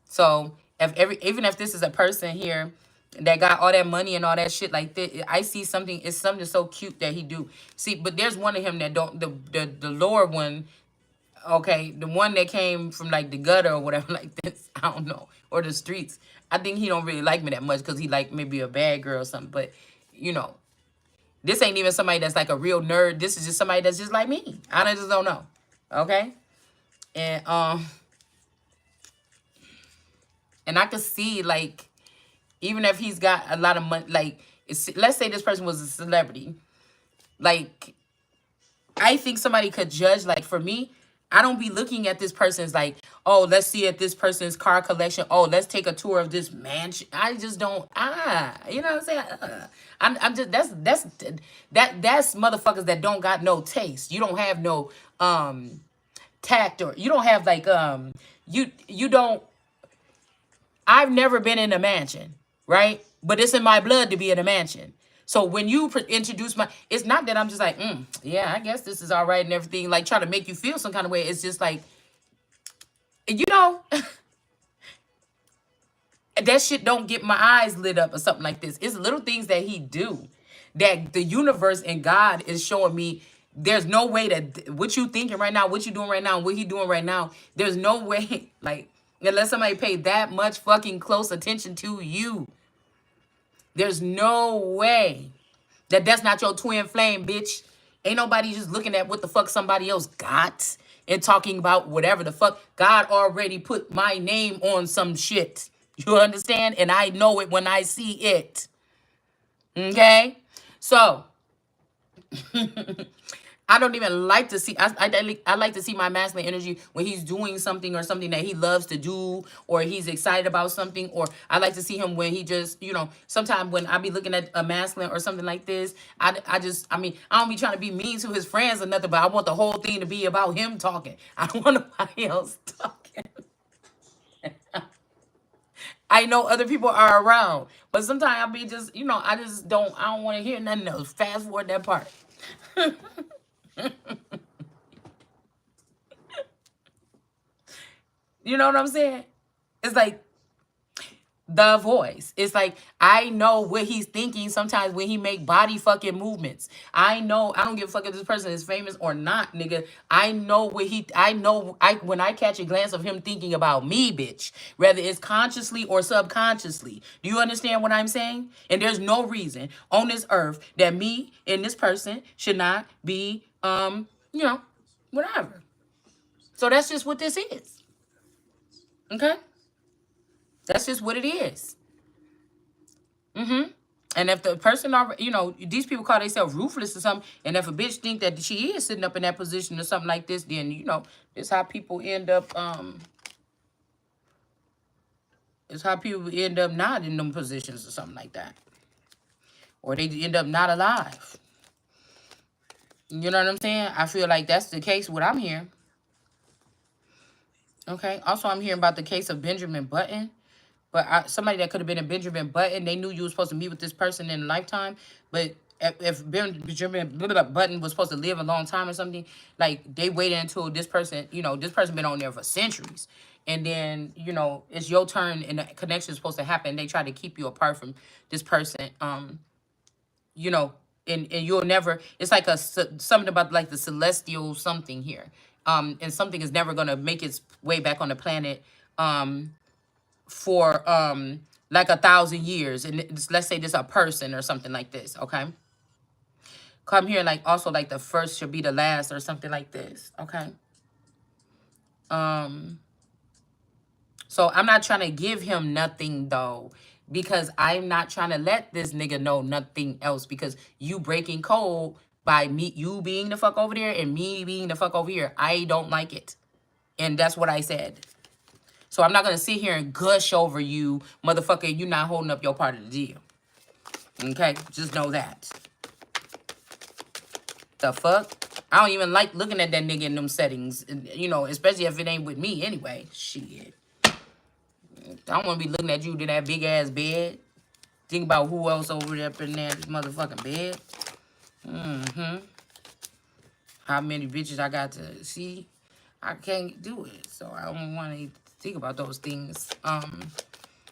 So even if this is a person here that got all that money and all that shit like that, I see something. It's something so cute that he do. See, but there's one of him that don't, the lower one, okay, the one that came from like the gutter or whatever like this, I don't know, or the streets. I think he don't really like me that much because he like maybe a bad girl or something. But you know, this ain't even somebody that's like a real nerd. This is just somebody that's just like me. I just don't know. Okay, and I could see like, even if he's got a lot of money, like, let's say this person was a celebrity. Like, I think somebody could judge, like, for me, I don't be looking at this person's like, oh, let's see at this person's car collection. Oh, let's take a tour of this mansion. I just don't, you know what I'm saying? I'm just, that's motherfuckers that don't got no taste. You don't have no tact, or you don't have like, you don't, I've never been in a mansion, right? But it's in my blood to be in a mansion. So when you introduce it's not that I'm just like, yeah, I guess this is all right and everything, like trying to make you feel some kind of way. It's just like, you know, that shit don't get my eyes lit up or something like this. It's little things that he do that the universe and God is showing me. There's no way that what you thinking right now, what you doing right now, what he doing right now, there's no way, like, unless somebody paid that much fucking close attention to you, there's no way that that's not your twin flame, bitch. Ain't nobody just looking at what the fuck somebody else got and talking about whatever the fuck. God already put my name on some shit. You understand? And I know it when I see it. Okay? So, I don't even like to see, I like to see my masculine energy when he's doing something or something that he loves to do, or he's excited about something, or I like to see him when he just, you know, sometimes when I be looking at a masculine or something like this, I mean, I don't be trying to be mean to his friends or nothing, but I want the whole thing to be about him talking. I don't want nobody else talking. I know other people are around, but sometimes I be just, you know, I don't want to hear nothing else. Fast forward that part. You know what I'm saying? It's like the voice. It's like, I know what he's thinking sometimes when he make body fucking movements. I know, I don't give a fuck if this person is famous or not, nigga. I know what when I catch a glance of him thinking about me, bitch, whether it's consciously or subconsciously. Do you understand what I'm saying? And there's no reason on this earth that me and this person should not be, you know, whatever. So that's just what this is. Okay? That's just what it is. And if the person already, these people call themselves ruthless or something, and if a bitch think that she is sitting up in that position or something like this, then, it's how people end up, not in them positions or something like that. Or they end up not alive. You know what I'm saying? I feel like that's the case what I'm hearing. Okay. Also, I'm hearing about the case of Benjamin Button. But somebody that could have been a Benjamin Button, they knew you were supposed to meet with this person in a lifetime. But if Benjamin Button was supposed to live a long time or something, like, they waited until this person, this person been on there for centuries. And then, it's your turn and the connection is supposed to happen. They try to keep you apart from this person. And you'll never, it's like something about like the celestial something here. And something is never going to make its way back on the planet. For like 1,000 years, and let's say this a person or something like this, okay? Come here, like, also like the first should be the last or something like this, okay? So I'm not trying to give him nothing though, because I'm not trying to let this nigga know nothing else, because you breaking code by you being the fuck over there and me being the fuck over here. I don't like it, and that's what I said. So I'm not going to sit here and gush over you, motherfucker. You not holding up your part of the deal. Okay? Just know that. The fuck? I don't even like looking at that nigga in them settings. Especially if it ain't with me anyway. Shit. I don't want to be looking at you to that big ass bed. Think about who else over there up in there, this motherfucking bed. How many bitches I got to see? I can't do it. So I don't want to think about those things.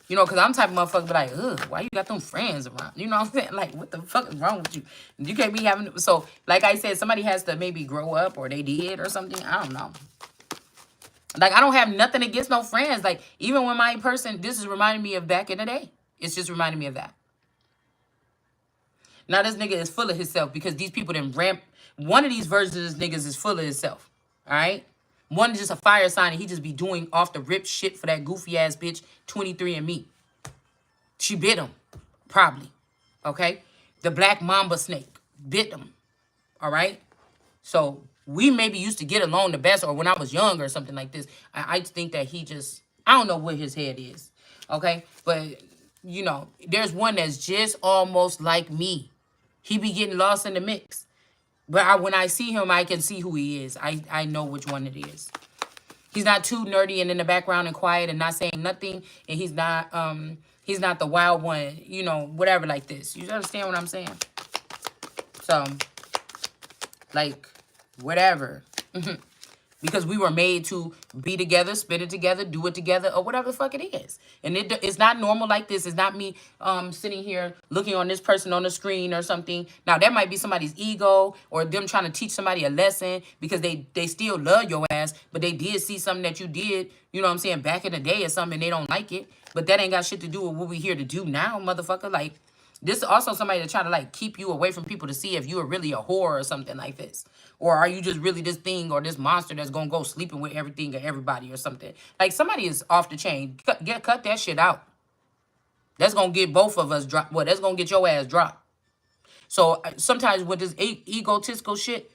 Because I'm type of motherfucker be like, ugh, why you got them friends around? You know what I'm saying? Like, what the fuck is wrong with you? You can't be having, so, like I said, somebody has to maybe grow up, or they did or something. I don't know. Like, I don't have nothing against no friends. Like, even when my person, this is reminding me of back in the day. It's just reminding me of that. Now, this nigga is full of himself because these people didn't ramp. One of these versions of this niggas is full of himself. All right? One is just a fire sign, and he just be doing off the rip shit for that goofy ass bitch, 23andMe. She bit him, probably. Okay? The black mamba snake bit him. All right? So we maybe used to get along the best, or when I was younger or something like this. I think that he just, I don't know what his head is. Okay? But, there's one that's just almost like me. He be getting lost in the mix. But when I see him, I can see who he is. I know which one it is. He's not too nerdy and in the background and quiet and not saying nothing. And he's not the wild one, whatever like this. You understand what I'm saying? So, like, whatever. Because we were made to be together, spend it together, do it together, or whatever the fuck it is. And it's not normal like this. It's not me sitting here looking on this person on the screen or something. Now, that might be somebody's ego or them trying to teach somebody a lesson because they still love your ass, but they did see something that you did, back in the day or something, and they don't like it. But that ain't got shit to do with what we here to do now, motherfucker. Like, this is also somebody to try to, like, keep you away from people to see if you are really a whore or something like this. Or are you just really this thing or this monster that's going to go sleeping with everything or everybody or something? Like, somebody is off the chain. Cut that shit out. That's going to get both of us dropped. Well, that's going to get your ass dropped. So, sometimes with this egotistical shit,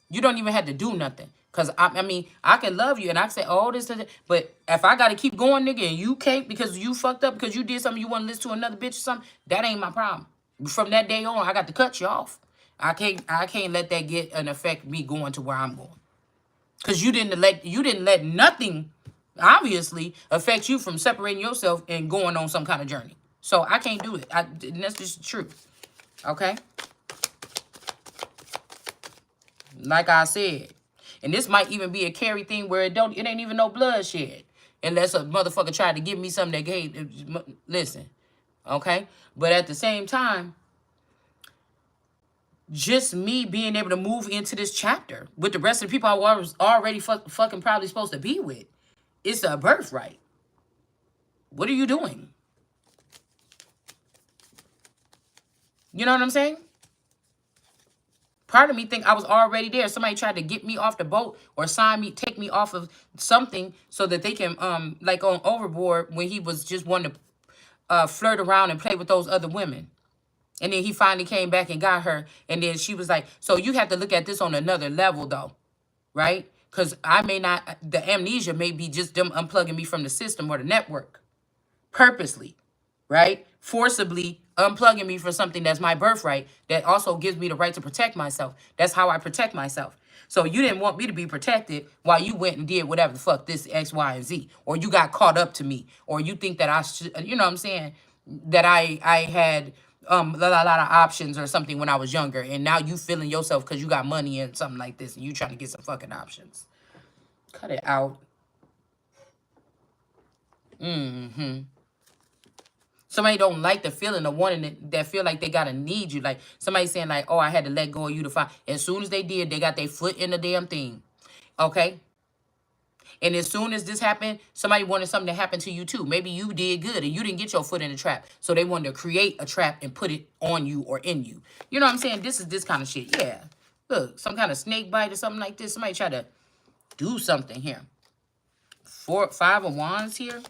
you don't even have to do nothing. Because, I mean, I can love you and I can say, oh, this and that. But if I got to keep going, nigga, and you can't because you fucked up because you did something you want to listen to another bitch or something, that ain't my problem. From that day on, I got to cut you off. I can't let that get and affect me going to where I'm going. Because you didn't let nothing, obviously, affect you from separating yourself and going on some kind of journey. So I can't do it. That's just the truth. Okay? Like I said. And this might even be a Carrie thing where it ain't even no bloodshed. unless a motherfucker tried to give me something that gave, listen, okay? But at the same time, just me being able to move into this chapter with the rest of the people I was already fucking probably supposed to be with, it's a birthright. What are you doing? You know what I'm saying? Part of me think I was already there. Somebody tried to get me off the boat or sign me, take me off of something so that they can, like on Overboard when he was just wanting to flirt around and play with those other women. And then he finally came back and got her. And then she was like, so you have to look at this on another level though, right? Because I may not, the amnesia may be just them unplugging me from the system or the network. Purposely, right? Forcibly unplugging me for something that's my birthright that also gives me the right to protect myself. That's how I protect myself. So you didn't want me to be protected while you went and did whatever the fuck this X, Y, and Z. Or you got caught up to me. Or you think that I should, you know what I'm saying? That I had a lot of options or something when I was younger. And now you feeling yourself because you got money and something like this. And you trying to get some fucking options. Cut it out. Somebody don't like the feeling of wanting that feel like they gotta need you. Like somebody saying like, oh, I had to let go of you to find. As soon as they did, they got their foot in the damn thing. Okay? And as soon as this happened, somebody wanted something to happen to you too. Maybe you did good and you didn't get your foot in the trap. So they wanted to create a trap and put it on you or in you. You know what I'm saying? This is this kind of shit. Yeah. Look, some kind of snake bite or something like this. Somebody try to do something here. 5 of Wands here.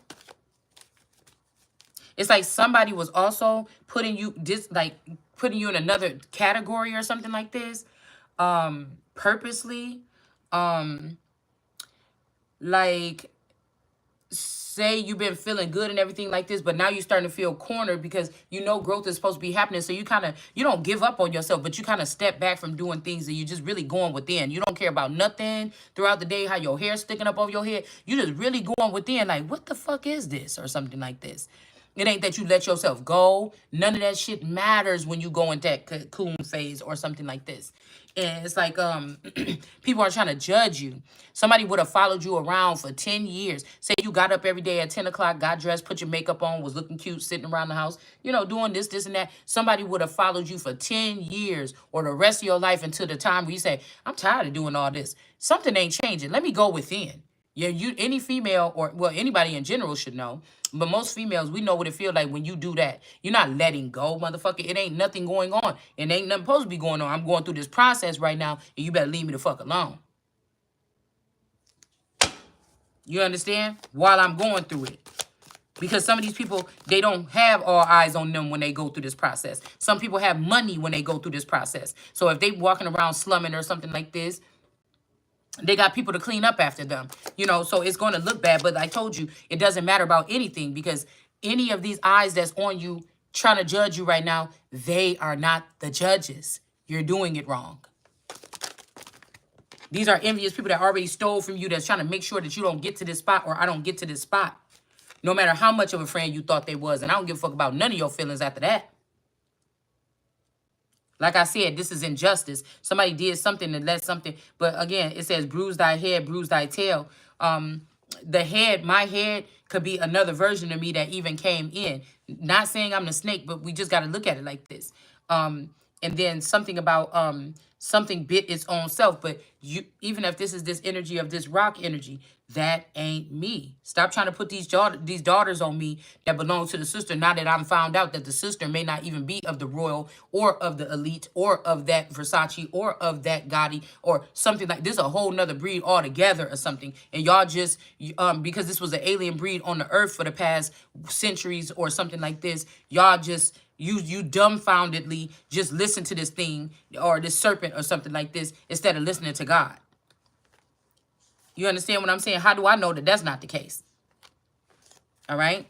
It's like somebody was also putting you in another category or something like this. Purposely. Like say you've been feeling good and everything like this, but now you're starting to feel cornered because you know growth is supposed to be happening. So you don't give up on yourself, but you kind of step back from doing things and you're just really going within. You don't care about nothing throughout the day, how your hair's sticking up over your head. You just really going within like, what the fuck is this? Or something like this. It ain't that you let yourself go. None of that shit matters when you go into that cocoon phase or something like this. And it's like people are trying to judge you. Somebody would have followed you around for 10 years. Say you got up every day at 10 o'clock, got dressed, put your makeup on, was looking cute, sitting around the house, you know, doing this, and that. Somebody would have followed you for 10 years or the rest of your life until the time where you say, I'm tired of doing all this. Something ain't changing. Let me go within. Yeah, any female or, well, anybody in general should know. But most females, we know what it feels like when you do that. You're not letting go, motherfucker. It ain't nothing going on. It ain't nothing supposed to be going on. I'm going through this process right now, and you better leave me the fuck alone. You understand? While I'm going through it. Because some of these people, they don't have all eyes on them when they go through this process. Some people have money when they go through this process. So if they walking around slumming or something like this, they got people to clean up after them, you know, so it's going to look bad. But I told you, it doesn't matter about anything because any of these eyes that's on you trying to judge you right now, they are not the judges. You're doing it wrong. These are envious people that already stole from you that's trying to make sure that you don't get to this spot or I don't get to this spot. No matter how much of a friend you thought they was. And I don't give a fuck about none of your feelings after that. Like I said, this is injustice. Somebody did something and let something. But again, it says, bruise thy head, bruise thy tail. The head, my head, could be another version of me that even came in. Not saying I'm the snake, but we just got to look at it like this. And then something about something bit its own self. But you, even if this is this energy of this rock energy, that ain't me. Stop trying to put these daughters on me that belong to the sister. Now that I'm found out that the sister may not even be of the royal or of the elite or of that Versace or of that Gotti or something like this, a whole nother breed altogether or something. And y'all just, because this was an alien breed on the earth for the past centuries or something like this, y'all just, you dumbfoundedly just listen to this thing or this serpent or something like this instead of listening to God. You understand what I'm saying? How do I know that that's not the case? All right.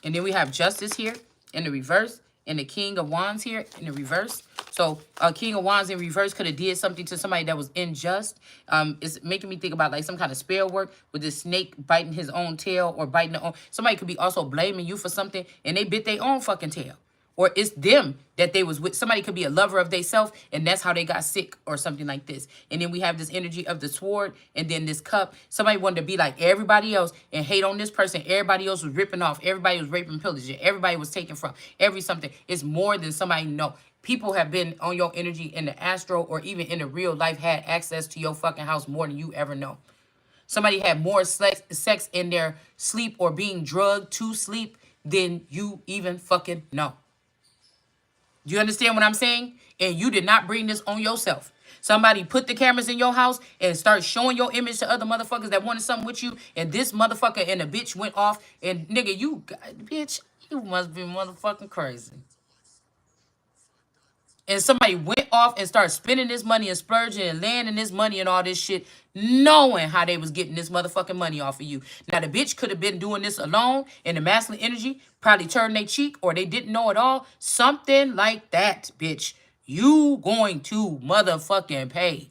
And then we have justice here in the reverse and the King of Wands here in the reverse. So King of Wands in reverse could have did something to somebody that was unjust. It's making me think about like some kind of spell work with this snake biting his own tail or biting their own. Somebody could be also blaming you for something and they bit their own fucking tail. or it's them that they was with. Somebody could be a lover of theyself, and that's how they got sick or something like this. And then we have this energy of the sword, and then this cup. Somebody wanted to be like everybody else and hate on this person. Everybody else was ripping off. Everybody was raping, pillaging. Everybody was taken from. Every something. It's more than somebody know. People have been on your energy in the astro or even in the real life, had access to your fucking house more than you ever know. Somebody had more sex in their sleep or being drugged to sleep than you even fucking know. Do you understand what I'm saying? And you did not bring this on yourself. Somebody put the cameras in your house and start showing your image to other motherfuckers that wanted something with you. And this motherfucker and the bitch went off. And nigga, bitch, you must be motherfucking crazy. And somebody went off and started spending this money and splurging and landing this money and all this shit, knowing how they was getting this motherfucking money off of you. Now, the bitch could have been doing this alone, and the masculine energy probably turned their cheek, or they didn't know at all. Something like that, bitch. You going to motherfucking pay.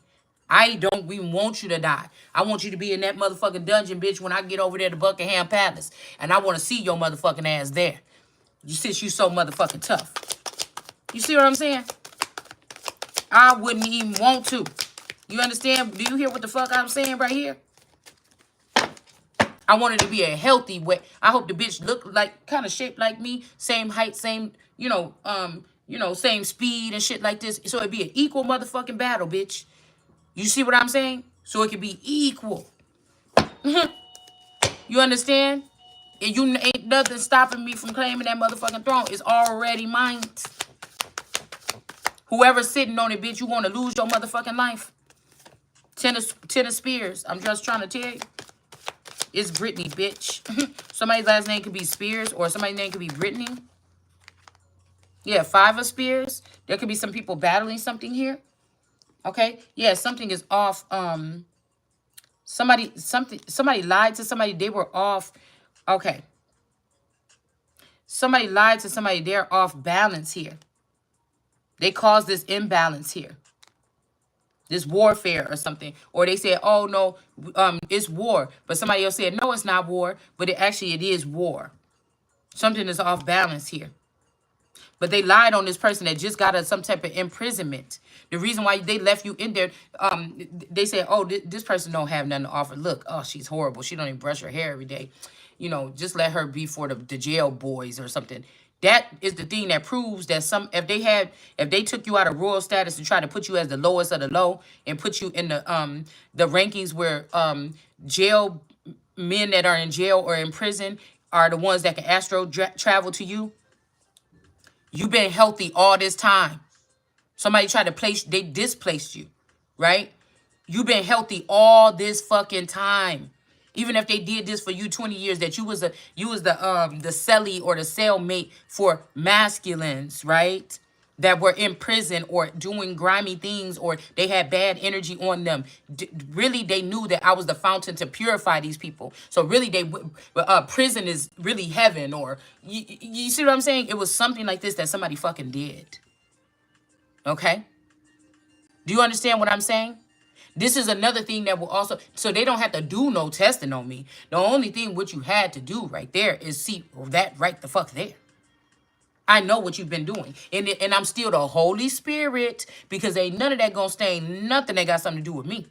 I don't even want you to die. I want you to be in that motherfucking dungeon, bitch, when I get over there to Buckingham Palace. And I want to see your motherfucking ass there. Since you so motherfucking tough. You see what I'm saying? I wouldn't even want to. You understand? Do you hear what the fuck I'm saying right here? I want it to be a healthy way. I hope the bitch look like, kind of shaped like me, same height, same, same speed and shit like this. So it'd be an equal motherfucking battle, bitch. You see what I'm saying? So it could be equal. You understand? And you ain't nothing stopping me from claiming that motherfucking throne. It's already mine. Whoever's sitting on it, bitch, you want to lose your motherfucking life. Ten of Spears. I'm just trying to tell you. It's Brittany, bitch. Somebody's last name could be Spears or somebody's name could be Brittany. Yeah, 5 of Spears. There could be some people battling something here. Okay? Yeah, something is off. Somebody lied to somebody. They were off. Okay. Somebody lied to somebody. They're off balance here. They caused this imbalance here. This warfare or something. Or they said, oh, no, it's war. But somebody else said, no, it's not war. But it is war. Something is off balance here. But they lied on this person that just got some type of imprisonment. The reason why they left you in there, they said, oh, this person don't have nothing to offer. Look, oh, she's horrible. She don't even brush her hair every day. You know, just let her be for the jail boys or something. That is the thing that proves that if they took you out of royal status and tried to put you as the lowest of the low and put you in the rankings where jail men that are in jail or in prison are the ones that can astro travel to you. You've been healthy all this time. Somebody tried to they displaced you, right? You've been healthy all this fucking time. Even if they did this for you 20 years, that you was the cellie or the cellmate for masculines, right? That were in prison or doing grimy things or they had bad energy on them. Really, they knew that I was the fountain to purify these people. So really, prison is really heaven. Or you see what I'm saying? It was something like this that somebody fucking did. Okay? Do you understand what I'm saying? This is another thing that will also, so they don't have to do no testing on me. The only thing what you had to do right there is see that right the fuck there. I know what you've been doing. And I'm still the Holy Spirit because ain't none of that gonna stain nothing that got something to do with me.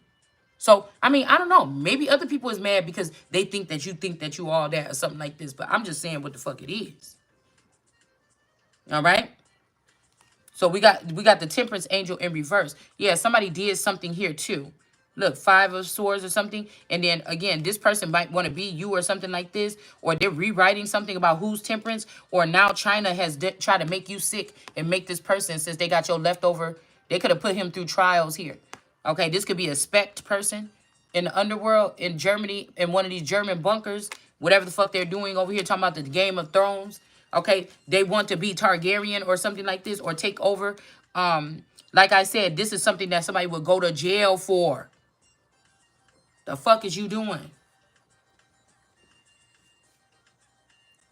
So, I mean, I don't know. Maybe other people is mad because they think that you all that or something like this. But I'm just saying what the fuck it is. All right? So we got the Temperance Angel in reverse. Yeah, somebody did something here too. Look, 5 of Swords or something. And then, again, this person might want to be you or something like this. Or they're rewriting something about who's temperance. Or now China has tried to make you sick and make this person, since they got your leftover, they could have put him through trials here. Okay, this could be a spect person in the underworld in Germany, in one of these German bunkers. Whatever the fuck they're doing over here, talking about the Game of Thrones. Okay, they want to be Targaryen or something like this. Or take over. Like I said, this is something that somebody would go to jail for. The fuck is you doing?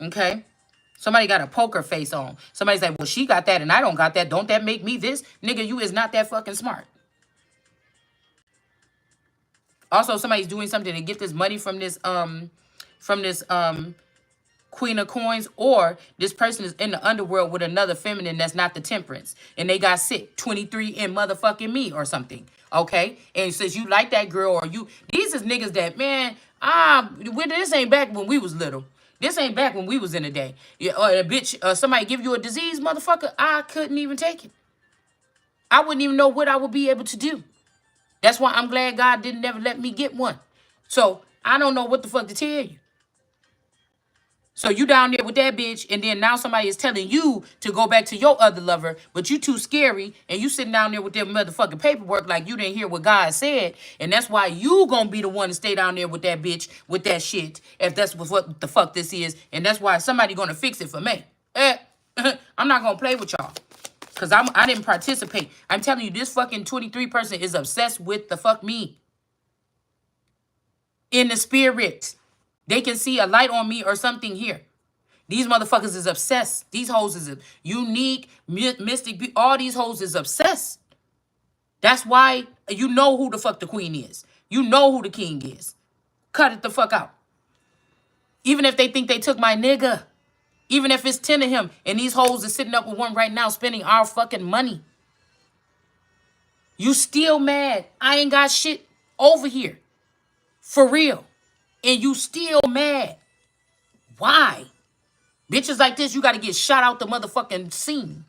Okay? Somebody got a poker face on. Somebody's like, well, she got that and I don't got that. Don't that make me this? Nigga, you is not that fucking smart. Also, somebody's doing something to get this money from this Queen of Coins, or this person is in the underworld with another feminine that's not the Temperance, and they got sick 23 in motherfucking me or something. Okay, and since you like that girl, or you, these is niggas that, man, this ain't back when we was little. This ain't back when we was in the day. Yeah, or a bitch, somebody give you a disease, motherfucker, I couldn't even take it. I wouldn't even know what I would be able to do. That's why I'm glad God didn't never let me get one. So I don't know what the fuck to tell you. So you down there with that bitch, and then now somebody is telling you to go back to your other lover, but you too scary, and you sitting down there with that motherfucking paperwork like you didn't hear what God said, and that's why you gonna be the one to stay down there with that bitch, with that shit, if that's what the fuck this is, and that's why somebody gonna fix it for me. I'm not gonna play with y'all, because I didn't participate. I'm telling you, this fucking 23 person is obsessed with the fuck me. In the spirit. They can see a light on me or something here. These motherfuckers is obsessed. These hoes is unique, mystic. All these hoes is obsessed. That's why you know who the fuck the queen is. You know who the king is. Cut it the fuck out. Even if they think they took my nigga. Even if it's 10 of him. And these hoes is sitting up with one right now spending our fucking money. You still mad. I ain't got shit over here. For real. And you still mad. Why? Bitches like this, you got to get shot out the motherfucking scene.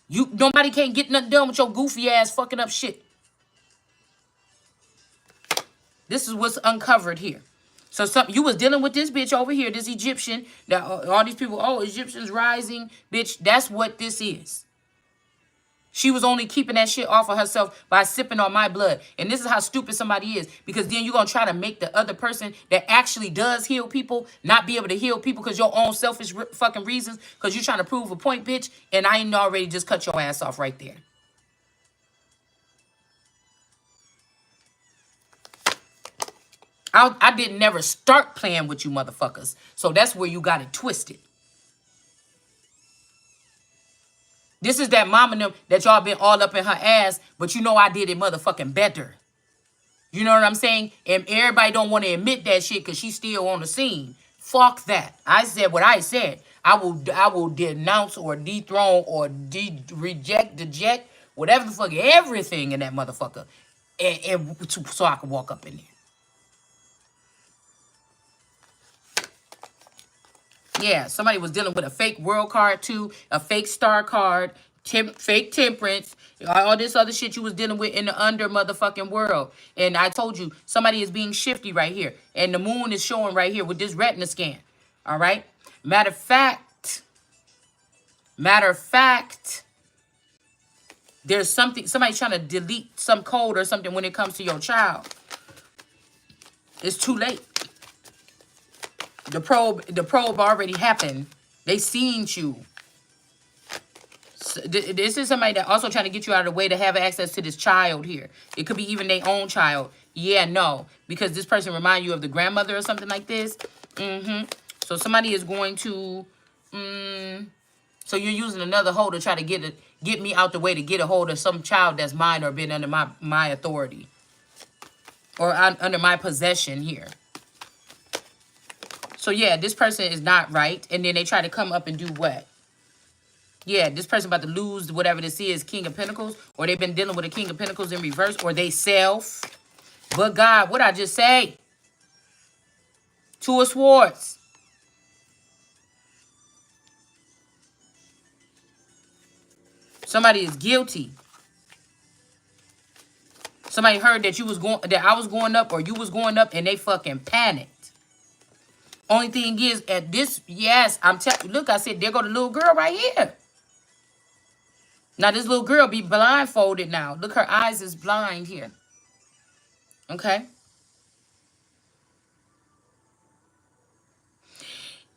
Nobody can't get nothing done with your goofy ass fucking up shit. This is what's uncovered here. So you was dealing with this bitch over here, this Egyptian. That all these people, oh, Egyptians rising, bitch. That's what this is. She was only keeping that shit off of herself by sipping on my blood. And this is how stupid somebody is. Because then you're going to try to make the other person that actually does heal people not be able to heal people because your own selfish fucking reasons. Because you're trying to prove a point, bitch. And I ain't already just cut your ass off right there. I didn't never start playing with you motherfuckers. So that's where you got it twisted. This is that mom and them that y'all been all up in her ass, but you know I did it motherfucking better. You know what I'm saying? And everybody don't want to admit that shit because she's still on the scene. Fuck that. I said what I said. I will denounce or dethrone or reject, deject, whatever the fuck, everything in that motherfucker. So I can walk up in there. Yeah, somebody was dealing with a fake world card too, a fake star card, fake temperance, all this other shit you was dealing with in the under motherfucking world. And I told you, somebody is being shifty right here. And the moon is showing right here with this retina scan. All right? Matter of fact, there's somebody trying to delete some code or something when it comes to your child. It's too late. The probe already happened. They seen you. So this is somebody that also trying to get you out of the way to have access to this child here. It could be even their own child. Yeah, no. Because this person remind you of the grandmother or something like this. So somebody is going to... so you're using another hoe to try to get me out the way to get a hold of some child that's mine or been under my authority. Or under my possession here. So, yeah, this person is not right. And then they try to come up and do what? Yeah, this person about to lose whatever this is, King of Pentacles. Or they've been dealing with a King of Pentacles in reverse. Or they self. But God, what I just say? Two of Swords. Somebody is guilty. Somebody heard that I was going up or you was going up and they fucking panicked. Only thing is, at this, yes, I'm telling you, look, I said, there go the little girl right here. Now, this little girl be blindfolded now. Look, her eyes is blind here. Okay?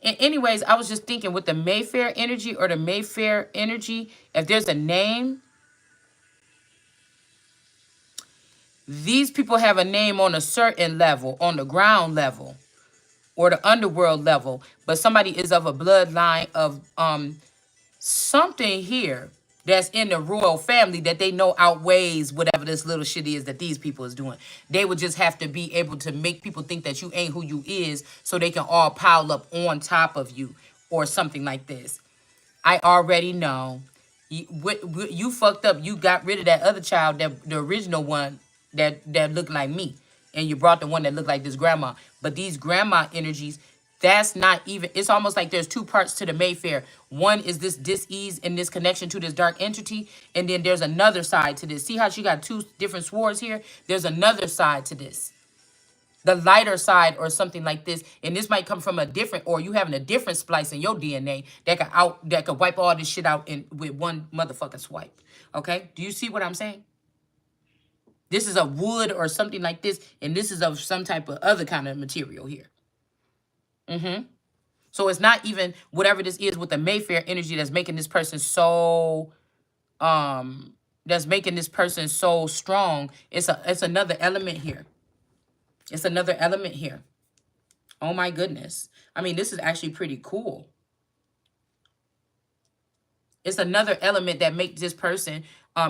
And anyways, I was just thinking with the Mayfair energy or the Mayfair energy, if there's a name, these people have a name on a certain level, on the ground level. Or the underworld level, but somebody is of a bloodline of something here that's in the royal family that they know outweighs whatever this little shit is that these people is doing. They would just have to be able to make people think that you ain't who you is so they can all pile up on top of you or something like this. I already know. You fucked up. You got rid of that other child, the original one that looked like me. And you brought the one that looked like this grandma. But these grandma energies, that's not even, it's almost like there's two parts to the Mayfair. One is this dis-ease and this connection to this dark entity. And then there's another side to this. See how she got two different swords here? There's another side to this. The lighter side or something like this. And this might come from a different, or you having a different splice in your DNA that could wipe all this shit out with one motherfucking swipe. Okay? Do you see what I'm saying? This is a wood or something like this, and this is of some type of other kind of material here. So it's not even whatever this is with the Mayfair energy that's making this person so strong. It's another element here. It's another element here. Oh my goodness. I mean, this is actually pretty cool. It's another element that makes this person,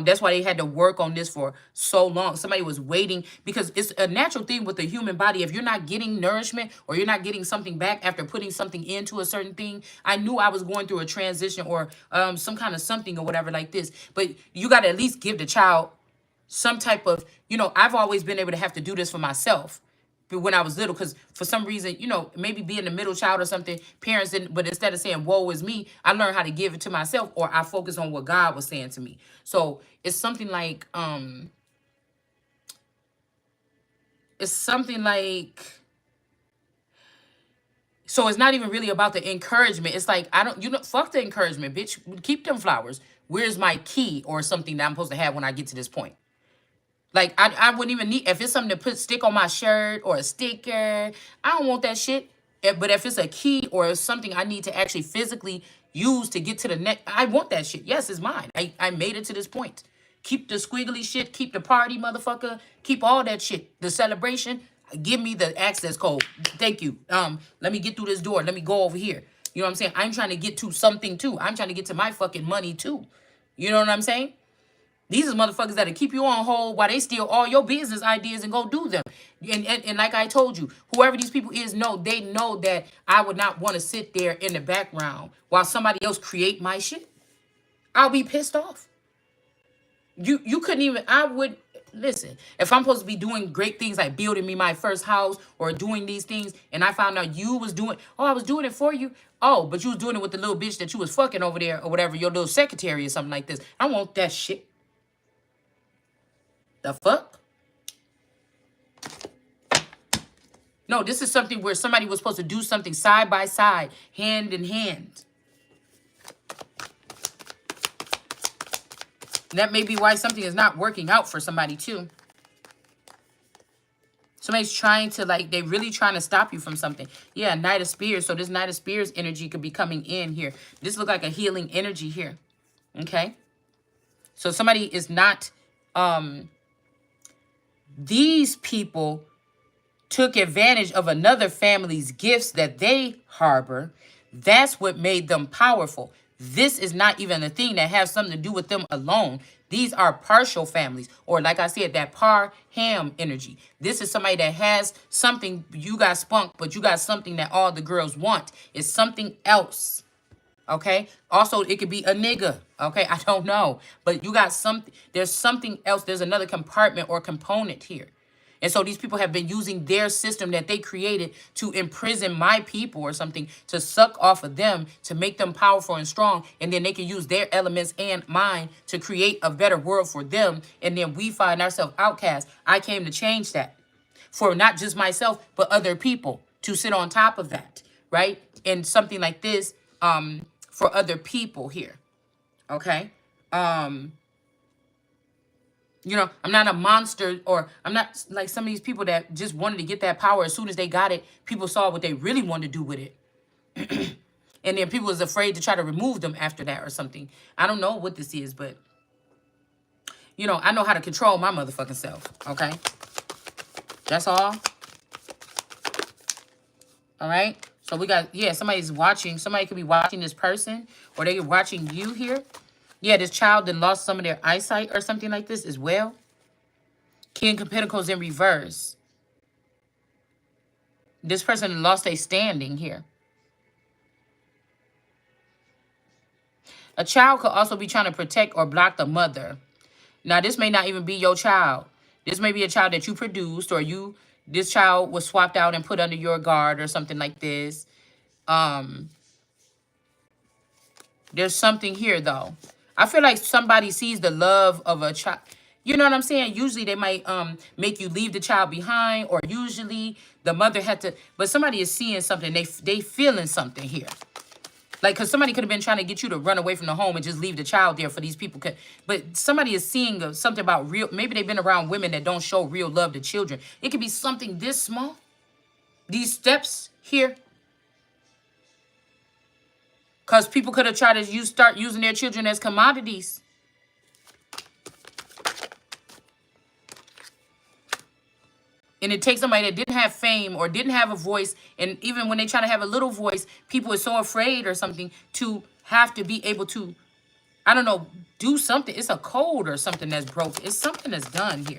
that's why they had to work on this for so long. Somebody was waiting, because it's a natural thing with the human body. If you're not getting nourishment or you're not getting something back after putting something into a certain thing, I knew I was going through a transition or some kind of something or whatever like this. But you got to at least give the child some type of, I've always been able to have to do this for myself when I was little, because for some reason, maybe being the middle child or something, parents didn't, but instead of saying, woe is me, I learned how to give it to myself, or I focus on what God was saying to me. So it's something like, so it's not even really about the encouragement. It's like, fuck the encouragement, bitch. Keep them flowers. Where's my key or something that I'm supposed to have when I get to this point? Like, I wouldn't even need, if it's something to stick on my shirt or a sticker, I don't want that shit. But if it's a key or it's something I need to actually physically use to get to the next, I want that shit. Yes, it's mine. I made it to this point. Keep the squiggly shit. Keep the party, motherfucker. Keep all that shit. The celebration. Give me the access code. Thank you. Let me get through this door. Let me go over here. You know what I'm saying? I'm trying to get to something too. I'm trying to get to my fucking money too. You know what I'm saying? These are motherfuckers that'll keep you on hold while they steal all your business ideas and go do them. And like I told you, whoever these people is, they know that I would not want to sit there in the background while somebody else create my shit. I'll be pissed off. You couldn't even, listen, if I'm supposed to be doing great things like building me my first house or doing these things, and I found out you was doing, I was doing it for you. Oh, but you was doing it with the little bitch that you was fucking over there or whatever, your little secretary or something like this. I want that shit. The fuck? No, this is something where somebody was supposed to do something side by side, hand in hand. That may be why something is not working out for somebody too. Somebody's trying to, they really trying to stop you from something. Yeah, Knight of Spears. So this Knight of Spears energy could be coming in here. This look like a healing energy here. Okay? So somebody is not, these people took advantage of another family's gifts that they harbor. That's what made them powerful. This is not even a thing that has something to do with them alone. These are partial families, or like I said, that par-ham energy. This is somebody that has something, you got spunk, but you got something that all the girls want. It's something else. Okay. Also, it could be a nigga. Okay. I don't know. But you got something. There's something else. There's another compartment or component here. And so these people have been using their system that they created to imprison my people or something, to suck off of them, to make them powerful and strong. And then they can use their elements and mine to create a better world for them. And then we find ourselves outcast. I came to change that for not just myself, but other people to sit on top of that. Right. And something like this, for other people here. Okay. I'm not a monster, or I'm not like some of these people that just wanted to get that power. As soon as they got it, people saw what they really wanted to do with it. And then people was afraid to try to remove them after that or something. I don't know what this is, but I know how to control my motherfucking self. Okay. That's all. All right. So we got, somebody's watching. Somebody could be watching this person, or they're watching you here. Yeah, this child that lost some of their eyesight or something like this as well. King of Pentacles in reverse. This person lost a standing here. A child could also be trying to protect or block the mother. Now, this may not even be your child. This may be a child that you produced, or this child was swapped out and put under your guard or something like this. There's something here, though. I feel like somebody sees the love of a child. You know what I'm saying? Usually they might make you leave the child behind, or usually the mother had to, but somebody is seeing something. They feeling something here. Like, because somebody could have been trying to get you to run away from the home and just leave the child there for these people. But somebody is seeing something about real, maybe they've been around women that don't show real love to children. It could be something this small. These steps here. Because people could have tried to start using their children as commodities. And it takes somebody that didn't have fame or didn't have a voice. And even when they try to have a little voice, people are so afraid or something to have to be able to, I don't know, do something. It's a code or something that's broken. It's something that's done here.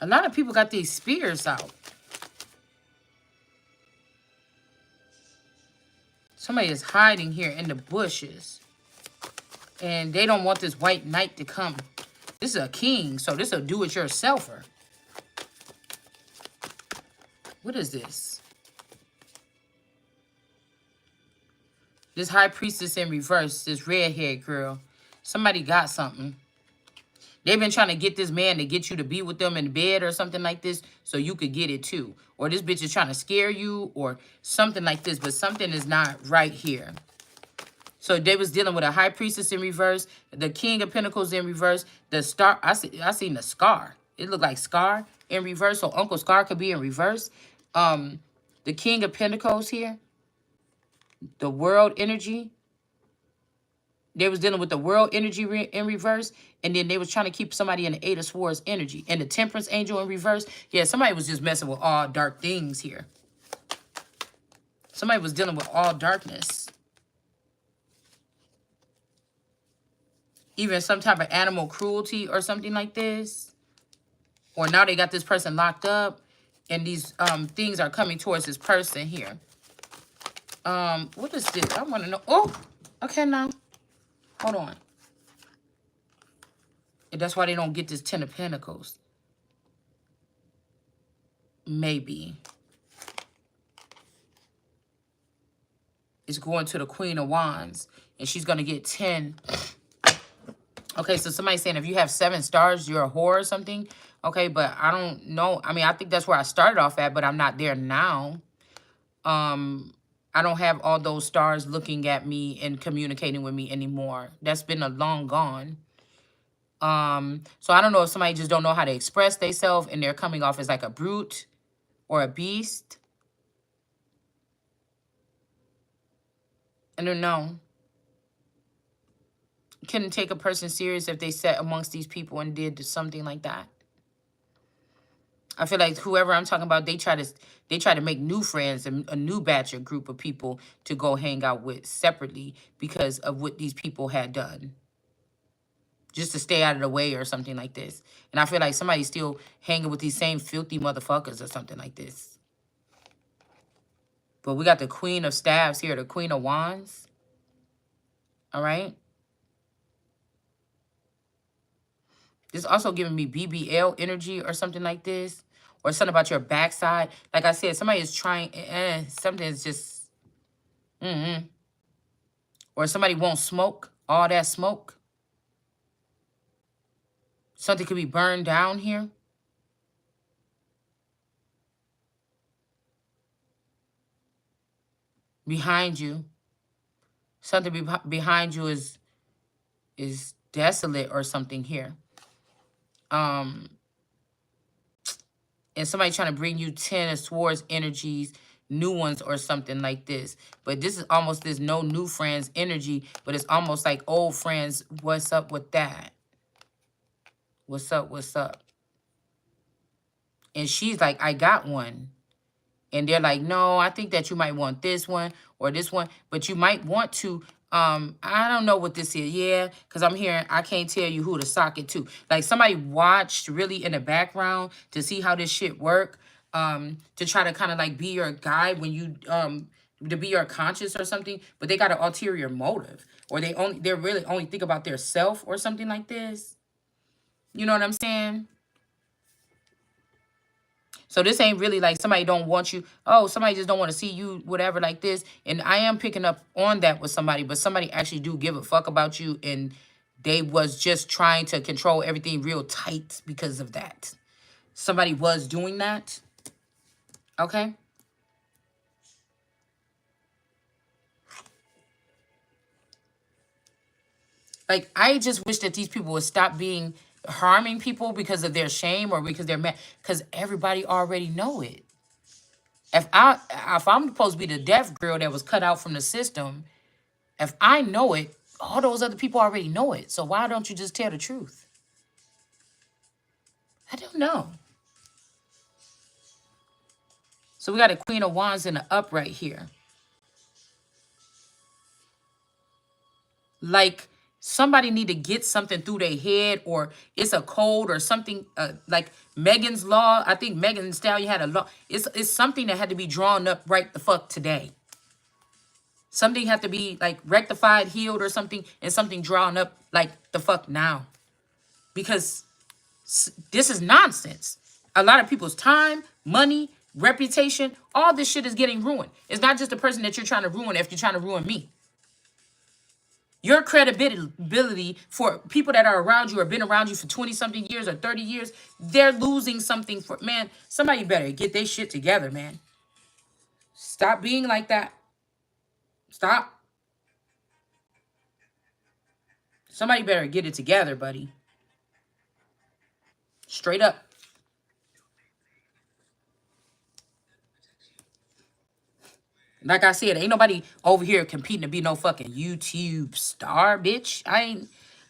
A lot of people got these spears out. Somebody is hiding here in the bushes. And they don't want this white knight to come. This is a king, so this is a do-it-yourselfer. What is this? This high priestess in reverse, this redhead girl. Somebody got something. They've been trying to get this man to get you to be with them in bed or something like this so you could get it too. Or this bitch is trying to scare you or something like this, but something is not right here. So they was dealing with a high priestess in reverse, the king of pentacles in reverse, the star. I seen the Scar. It looked like Scar in reverse, so Uncle Scar could be in reverse. The king of pentacles here, the world energy. They was dealing with the world energy in reverse, and then they was trying to keep somebody in the Eight of Swords energy. And the Temperance Angel in reverse. Yeah, somebody was just messing with all dark things here. Somebody was dealing with all darkness. Even some type of animal cruelty or something like this. Or now they got this person locked up, and these things are coming towards this person here. What is this? I want to know. Oh, okay, now. Hold on. And that's why they don't get this Ten of Pentacles. Maybe. It's going to the Queen of Wands. And she's going to get 10. Okay, so somebody's saying if you have 7 stars, you're a whore or something. Okay, but I don't know. I mean, I think that's where I started off at, but I'm not there now. I don't have all those stars looking at me and communicating with me anymore. That's been a long gone. So I don't know if somebody just don't know how to express themselves and they're coming off as like a brute or a beast. I don't know. Couldn't take a person serious if they sat amongst these people and did something like that. I feel like whoever I'm talking about, they try to make new friends and a new batch or group of people to go hang out with separately because of what these people had done. Just to stay out of the way or something like this. And I feel like somebody's still hanging with these same filthy motherfuckers or something like this. But we got the Queen of Staves here, the Queen of Wands. All right. This also giving me BBL energy or something like this. Or something about your backside. Like I said, somebody is trying, something is just, Or somebody won't smoke, all that smoke. Something could be burned down here. Behind you. Something behind you is desolate or something here. And somebody trying to bring you 10 of Swords energies, new ones or something like this. But this is almost this no new friends energy, but it's almost like old friends. What's up with that? What's up? What's up? and she's like, I got one. And they're like, no, I think that you might want this one or this one, but you might want to, I don't know what this is. Yeah, because I'm hearing, I can't tell you who to sock it to. Like somebody watched really in the background to see how this shit work, to try to kind of like be your guide when you, to be your conscience or something, but they got an ulterior motive, or they're really only think about their self or something like this. You know what I'm saying? So this ain't really like somebody don't want you. Oh, somebody just don't want to see you, whatever, like this. And I am picking up on that with somebody, but somebody actually do give a fuck about you, and they was just trying to control everything real tight because of that. Somebody was doing that. Okay. Like, I just wish that these people would stop harming people because of their shame or because they're mad. Because everybody already know it. If I'm supposed to be the deaf girl that was cut out from the system, if I know it, all those other people already know it. So why don't you just tell the truth? I don't know. So we got a Queen of Wands in the upright here. Like somebody need to get something through their head, or it's a code or something, like Megan's law. I think Megan Thee Stallion had a law. It's something that had to be drawn up right the fuck today. Something had to be like rectified, healed or something, and something drawn up like the fuck now. Because this is nonsense. A lot of people's time, money, reputation, all this shit is getting ruined. It's not just the person that you're trying to ruin if you're trying to ruin me. Your credibility for people that are around you or been around you for 20-something years or 30 years, they're losing something for, man, somebody better get their shit together, man. Stop being like that. Stop. Somebody better get it together, buddy. Straight up. Like I said, ain't nobody over here competing to be no fucking YouTube star, bitch.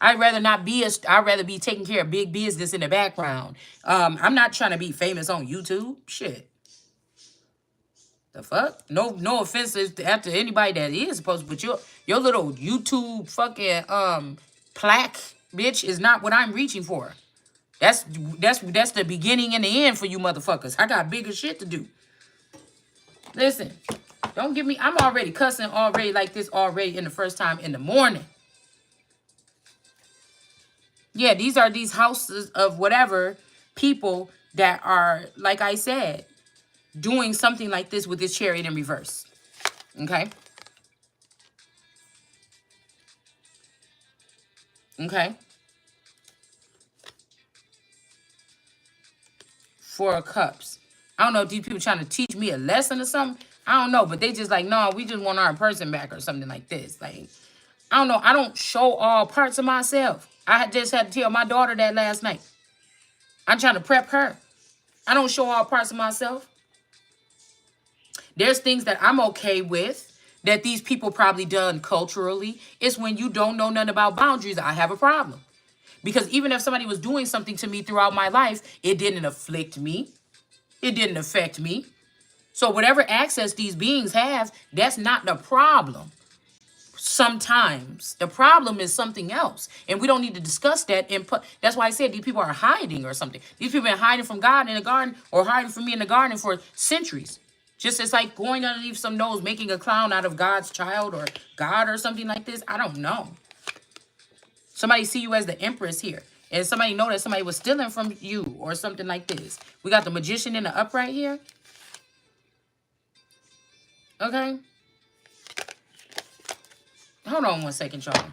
I'd rather not be a star. I'd rather be taking care of big business in the background. I'm not trying to be famous on YouTube. Shit. The fuck? No offenses to anybody that is supposed to, but your little YouTube fucking plaque, bitch, is not what I'm reaching for. That's the beginning and the end for you motherfuckers. I got bigger shit to do. Listen, don't give me, I'm already cussing already like this already in the first time in the morning. Yeah, these are these houses of whatever people that are, like I said, doing something like this with this Chariot in reverse. Okay? Okay? Four of Cups. I don't know if these people trying to teach me a lesson or something. I don't know, but they just like, no, we just want our person back or something like this. Like, I don't know. I don't show all parts of myself. I just had to tell my daughter that last night. I'm trying to prep her. I don't show all parts of myself. There's things that I'm okay with that these people probably done culturally. It's when you don't know nothing about boundaries, I have a problem. Because even if somebody was doing something to me throughout my life, it didn't afflict me. It didn't affect me. So whatever access these beings have, that's not the problem. Sometimes the problem is something else, and we don't need to discuss that. That's why I said these people are hiding or something. These people have been hiding from God in the garden or hiding from me in the garden for centuries. Just as like going underneath some nose, making a clown out of God's child or God or something like this. I don't know. Somebody see you as the Empress here, and somebody know that somebody was stealing from you or something like this. We got the Magician in the upright here. Okay. Hold on one second, y'all.